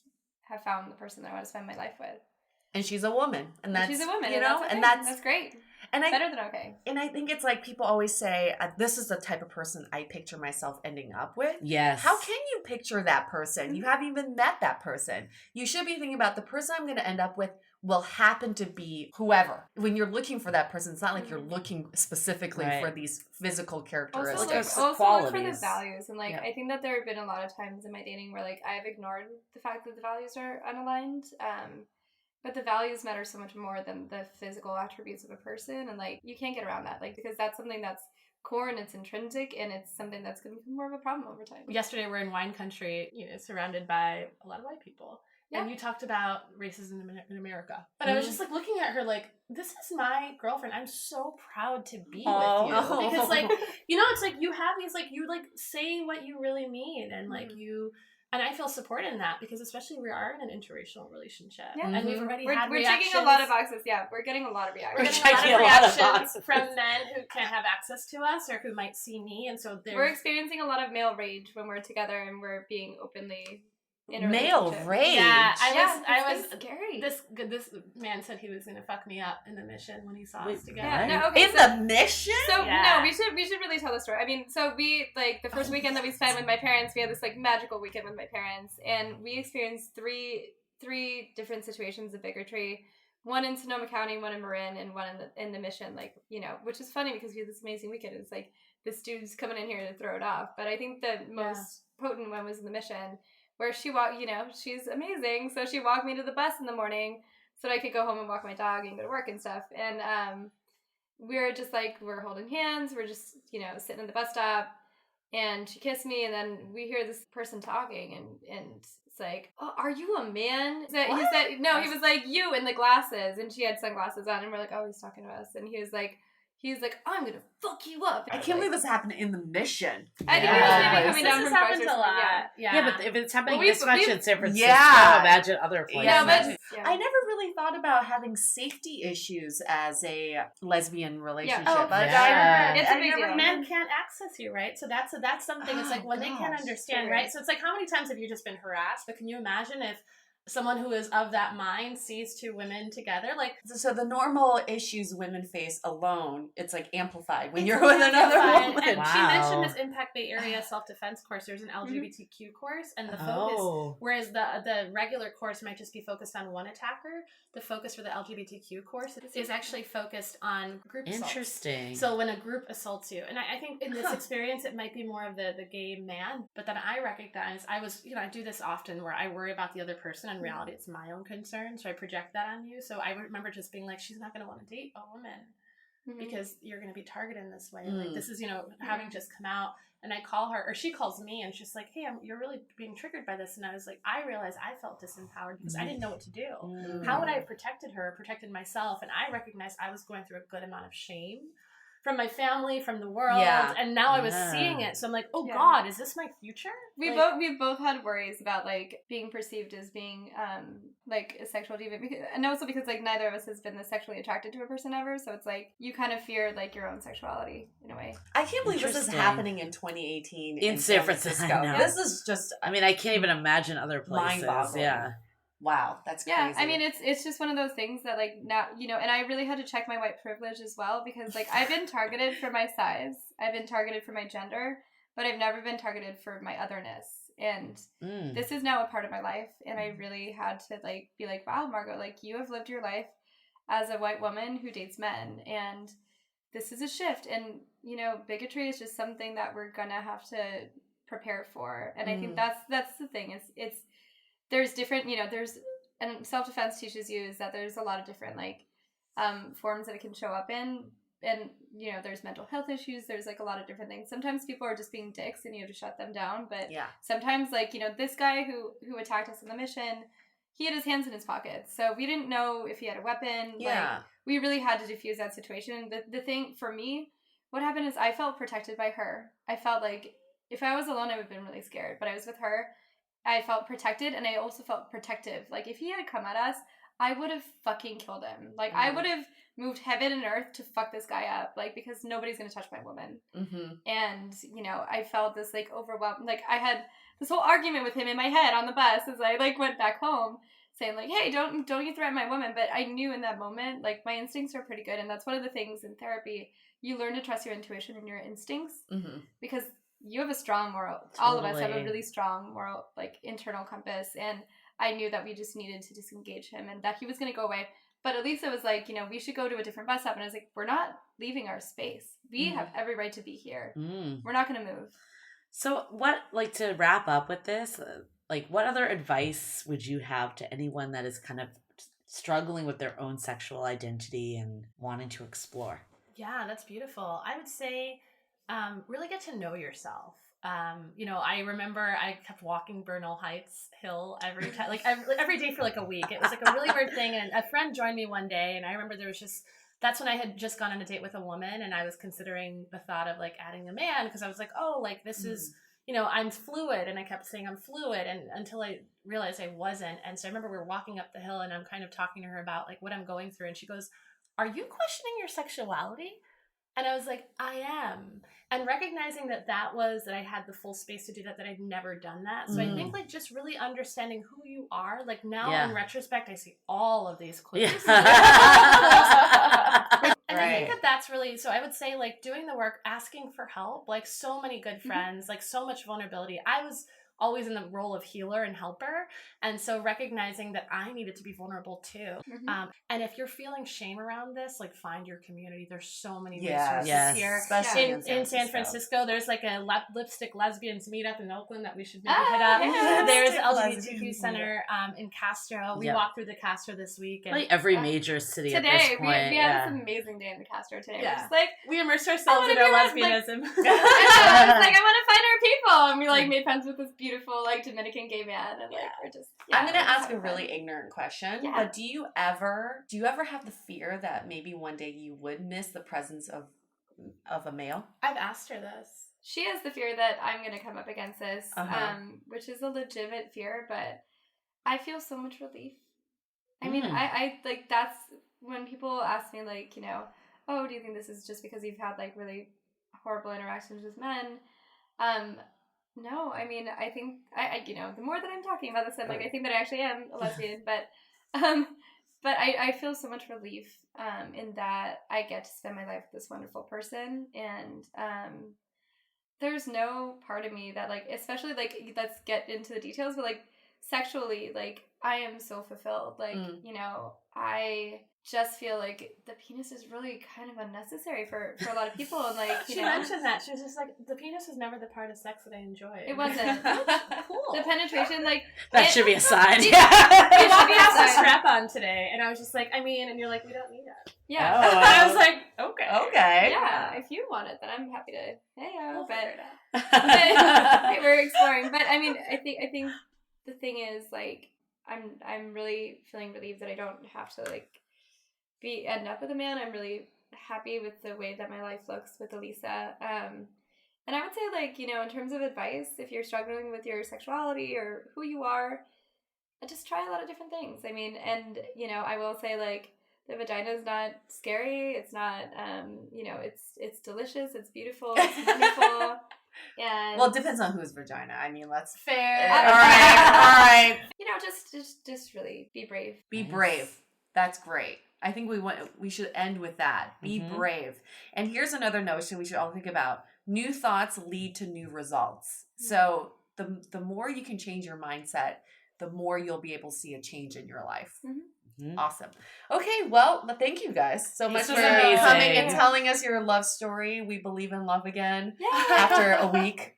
have found the person that I want to spend my life with. And she's a woman, and she's a woman, and that's great. And better than okay. And I think it's like people always say, this is the type of person I picture myself ending up with. Yes. How can you picture that person? You haven't even met that person. You should be thinking about the person I'm going to end up with will happen to be whoever. When you're looking for that person, it's not like you're looking specifically for these physical characteristics. Also look for the values. And like, I think that there have been a lot of times in my dating where like I've ignored the fact that the values are unaligned. But the values matter so much more than the physical attributes of a person. And like, you can't get around that. Like, because that's something that's core and it's intrinsic, and it's something that's going to become more of a problem over time. Yesterday we're in wine country, surrounded by a lot of white people. Yeah. And you talked about racism in America. But I was just like looking at her like, this is my girlfriend. I'm so proud to be with you. Because like, it's like you have these like, you like say what you really mean, and like and I feel supported in that, because especially we are in an interracial relationship. Yeah. And we've already had we're reactions. checking a lot of boxes. Yeah, we're getting a lot of reactions. We're getting a lot of reactions from men who can't have access to us or who might see me. And so we're experiencing a lot of male rage when we're together and we're being openly male rage. Yeah, I was scary. This man said he was going to fuck me up in the mission when he saw us together. Yeah, no, okay, the mission? So no, we should really tell the story. I mean, so we like the first weekend that we spent with my parents, we had this like magical weekend with my parents, and we experienced three different situations of bigotry. One in Sonoma County, one in Marin, and one in the mission. Like, which is funny because we had this amazing weekend. It's like this dude's coming in here to throw it off. But I think the most potent one was in the mission, where she walked, she's amazing. So she walked me to the bus in the morning so that I could go home and walk my dog and go to work and stuff. And we're just like, we're holding hands. We're just, sitting at the bus stop. And she kissed me. And then we hear this person talking. And it's like, oh, are you a man? He said, no, he was like, you in the glasses. And she had sunglasses on. And we're like, oh, he's talking to us. And he was like, I'm going to fuck you up. I can't believe this happened in the mission. I think it was maybe coming down from happens a lot. Yeah, but if it's happening this much in San Francisco, imagine other places. I never really thought about having safety issues as a lesbian relationship. It's a big deal. Men can't access you, right? So that's something. It's like when they can't understand, right? So it's like, how many times have you just been harassed? But can you imagine if someone who is of that mind sees two women together. Like, So the normal issues women face alone, it's like amplified when it's you're with another amplified. woman. And Wow. she mentioned this Impact Bay Area self-defense course. There's an LGBTQ course, and the focus, whereas the regular course might just be focused on one attacker, the focus for the LGBTQ course is actually focused on group assaults. Interesting. So when a group assaults you, and I think in this experience, it might be more of the gay man, but then I recognize I do this often where I worry about the other person. In reality, it's my own concern. So I project that on you. So I remember just being like, she's not going to want to date a woman because you're going to be targeted in this way. Like, this is, having just come out, and I call her, or she calls me, and she's like, hey, you're really being triggered by this. And I was like, I realized I felt disempowered because I didn't know what to do. How would I have protected her, protected myself? And I recognized I was going through a good amount of shame from my family, from the world, and now I was seeing it. So I'm like, oh God, is this my future? We both had worries about like being perceived as being like a sexual diva, and also because like neither of us has been this sexually attracted to a person ever, so it's like you kind of fear like your own sexuality in a way. I can't believe this is happening in 2018 in San Francisco. This is just, I mean, I can't even imagine other places. mind-boggling. Yeah. Wow, that's crazy. Yeah, I mean, it's just one of those things that, like, now, and I really had to check my white privilege as well, because, like, I've been targeted for my size, I've been targeted for my gender, but I've never been targeted for my otherness, and this is now a part of my life, and I really had to, like, be like, wow, Margot, like, you have lived your life as a white woman who dates men, and this is a shift, and, bigotry is just something that we're gonna have to prepare for, and I think that's the thing, it's there's different, and self-defense teaches you is that there's a lot of different, like, forms that it can show up in, and, there's mental health issues, there's, like, a lot of different things. Sometimes people are just being dicks, and you have to shut them down, but sometimes, like, this guy who attacked us on the mission, he had his hands in his pockets, so we didn't know if he had a weapon. Like, we really had to defuse that situation. The thing, for me, what happened is I felt protected by her. I felt like, if I was alone, I would have been really scared, but I was with her. I felt protected, and I also felt protective. Like, if he had come at us, I would have fucking killed him. Like, I would have moved heaven and earth to fuck this guy up, like, because nobody's gonna touch my woman. And, I felt this, like, overwhelmed. Like, I had this whole argument with him in my head on the bus as I, like, went back home, saying, like, hey, don't you threaten my woman. But I knew in that moment, like, my instincts are pretty good, and that's one of the things in therapy. You learn to trust your intuition and your instincts, because you have a strong moral, all of us have a really strong moral, like, internal compass, and I knew that we just needed to disengage him and that he was going to go away. But Elisa was like, we should go to a different bus stop, and I was like, we're not leaving our space. We have every right to be here. We're not going to move. So to wrap up with this, what other advice would you have to anyone that is kind of struggling with their own sexual identity and wanting to explore? Yeah, that's beautiful. I would say, really get to know yourself. I remember I kept walking Bernal Heights Hill every time, like every day for like a week. It was like a really weird thing. And a friend joined me one day, and I remember that's when I had just gone on a date with a woman, and I was considering the thought of like adding a man, because I was like, oh, like this is, I'm fluid. And I kept saying I'm fluid, and until I realized I wasn't. And so I remember we were walking up the hill, and I'm kind of talking to her about like what I'm going through. And she goes, are you questioning your sexuality? And I was like, I am. And recognizing that I had the full space to do that I'd never done that. So I think like just really understanding who you are. Like now in retrospect, I see all of these clues. And I think that's really, so I would say like doing the work, asking for help, like so many good friends, like so much vulnerability. I was always in the role of healer and helper. And so recognizing that I needed to be vulnerable too. And if you're feeling shame around this, like find your community. There's so many resources here. Especially in San Francisco. There's like a lipstick lesbians meetup in Oakland that we should maybe hit up. There's LGBTQ Center in Castro. We walked through the Castro this week. And like every major city at this point. We had this amazing day in the Castro today. We're just like, we immersed ourselves in our lesbianism. Like, I want to find our people. And we like made friends with this beautiful like Dominican gay man, and like we're just I'm gonna ask a really ignorant question, but do you ever have the fear that maybe one day you would miss the presence of a male? I've asked her this. She has the fear that I'm gonna come up against this, which is a legitimate fear, but I feel so much relief. I mean, I like, that's when people ask me like, oh, do you think this is just because you've had like really horrible interactions with men? No, I mean, I think the more that I'm talking about this, I'm like, I think that I actually am a lesbian, but I feel so much relief in that I get to spend my life with this wonderful person, and there's no part of me that, like, especially, like, let's get into the details, but, like, sexually, like, I am so fulfilled. Like, I just feel like the penis is really kind of unnecessary for a lot of people. And, like, she mentioned that. She was just like, the penis was never the part of sex that I enjoyed. It wasn't. Cool. The penetration, like... That should be a sign. It should be a sign. Strap on today. And I was just like, I mean, and you're like, we don't need it. Yeah. Oh, And I was like, okay. Yeah, if you want it, then I'm happy to. We'll But figure it out. we're exploring. But I mean, I think the thing is, like, I'm really feeling relieved that I don't have to, like, end up with a man. I'm really happy with the way that my life looks with Elisa. And I would say, like, in terms of advice, if you're struggling with your sexuality or who you are, just try a lot of different things. I mean, and I will say, like, the vagina is not scary. It's not, it's delicious. It's beautiful. It's wonderful. And Well, it depends on whose vagina. I mean, let's Fair. All right. just really be brave. Be brave. That's great. I think we should end with that. Be brave. And here's another notion we should all think about. New thoughts lead to new results. So the more you can change your mindset, the more you'll be able to see a change in your life. Awesome. Okay, well, thank you guys so much for coming and telling us your love story. We believe in love again after a week.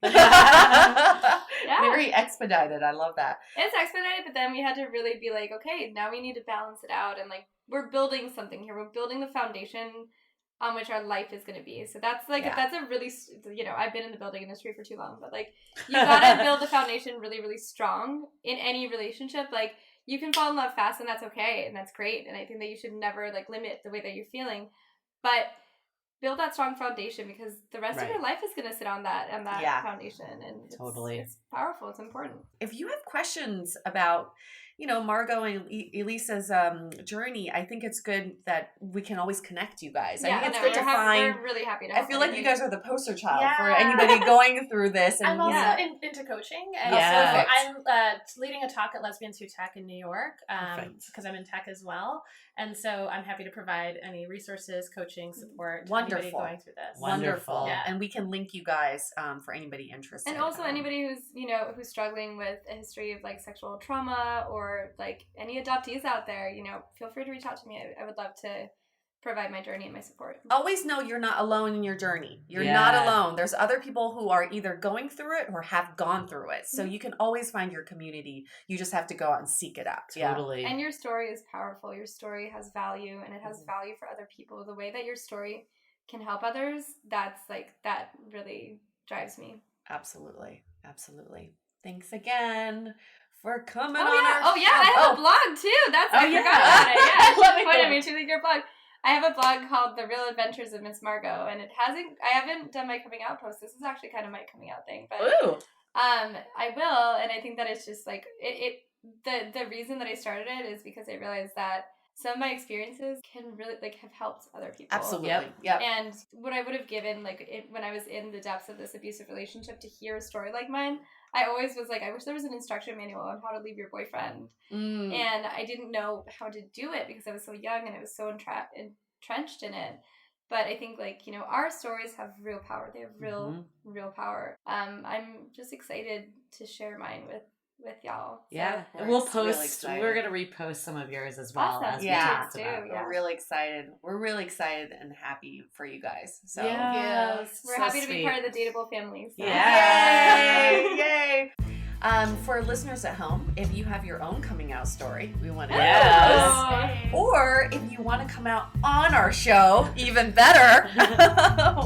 Very expedited. I love that. It's expedited, but then we had to really be like, okay, now we need to balance it out. And, like, we're building something here. We're building the foundation on which our life is going to be. So that's, like, that's a really, I've been in the building industry for too long, but, like, you got to build the foundation really, really strong in any relationship. Like, you can fall in love fast, and that's okay, and that's great. And I think that you should never, like, limit the way that you're feeling, but build that strong foundation, because the rest of your life is going to sit on that foundation, and it's powerful. It's important. If you have questions about, Margot and Elisa's journey, I think it's good that we can always connect you guys. I think it's good to find. We're really happy to. I feel like you guys are the poster child for anybody going through this. And I'm also into coaching. And so I'm leading a talk at Lesbians Who Tech in New York because I'm in tech as well. And so I'm happy to provide any resources, coaching, support to anybody going through this. Wonderful. Yeah. And we can link you guys for anybody interested. And also anybody who's struggling with a history of, like, sexual trauma, or, like, any adoptees out there, feel free to reach out to me. I would love to provide my journey and my support. Always know you're not alone in your journey. You're not alone. There's other people who are either going through it or have gone through it. So you can always find your community. You just have to go out and seek it out. Totally. And your story is powerful. Your story has value, and it has value for other people. The way that your story can help others, that really drives me. Absolutely. Absolutely. Thanks again for coming on our show. I have a blog too. I forgot about it. Yeah, point at me to your blog. I have a blog called The Real Adventures of Miss Margot, and I haven't done my coming out post. This is actually kind of my coming out thing, but I will, and I think that it's just, like, the reason that I started it is because I realized that some of my experiences can really, like, have helped other people. Absolutely. Yep. And what I would have given, like, when I was in the depths of this abusive relationship, to hear a story like mine, I always was like, I wish there was an instruction manual on how to leave your boyfriend. And I didn't know how to do it because I was so young and I was so entrenched in it. But I think, like, our stories have real power. They have real power. I'm just excited to share mine with y'all. Yeah. We'll post, we're going to repost some of yours as well. Awesome. As we talked about. We're really excited. We're really excited and happy for you guys. So we're happy to be part of the Dateable family. So. Yay! Yay! For listeners at home, if you have your own coming out story, we want to hear those. Or if you want to come out on our show, even better,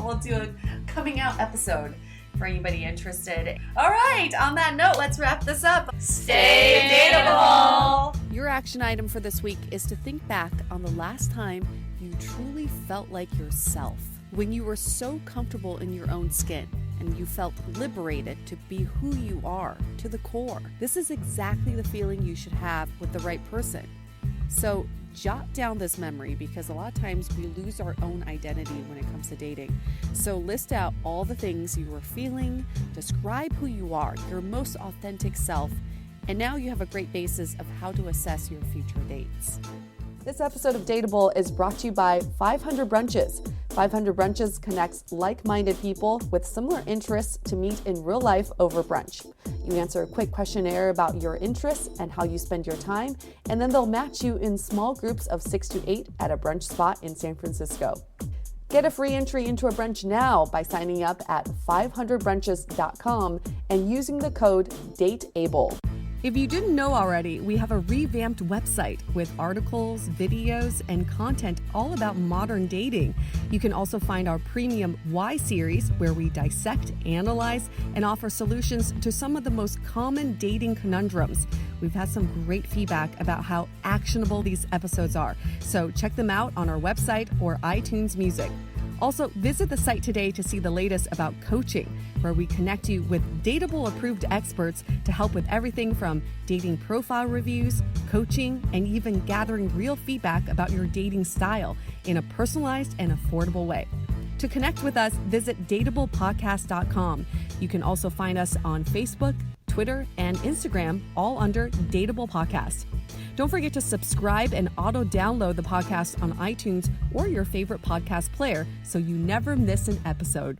we'll do a coming out episode for anybody interested. All right, on that note, let's wrap this up. Stay dateable! Your action item for this week is to think back on the last time you truly felt like yourself, when you were so comfortable in your own skin and you felt liberated to be who you are to the core. This is exactly the feeling you should have with the right person. So jot down this memory because a lot of times we lose our own identity when it comes to dating. So list out all the things you were feeling, describe who you are, your most authentic self, and now you have a great basis of how to assess your future dates. This episode of Dateable is brought to you by 500 Brunches. 500 Brunches connects like-minded people with similar interests to meet in real life over brunch. You answer a quick questionnaire about your interests and how you spend your time, and then they'll match you in small groups of 6 to 8 at a brunch spot in San Francisco. Get a free entry into a brunch now by signing up at 500brunches.com and using the code DATEABLE. If you didn't know already, we have a revamped website with articles, videos, and content all about modern dating. You can also find our premium Why series, where we dissect, analyze, and offer solutions to some of the most common dating conundrums. We've had some great feedback about how actionable these episodes are, so check them out on our website or iTunes Music. Also, visit the site today to see the latest about coaching, where we connect you with Dateable approved experts to help with everything from dating profile reviews, coaching, and even gathering real feedback about your dating style in a personalized and affordable way. To connect with us, visit dateablepodcast.com. You can also find us on Facebook, Twitter, and Instagram, all under Dateable Podcast. Don't forget to subscribe and auto-download the podcast on iTunes or your favorite podcast player so you never miss an episode.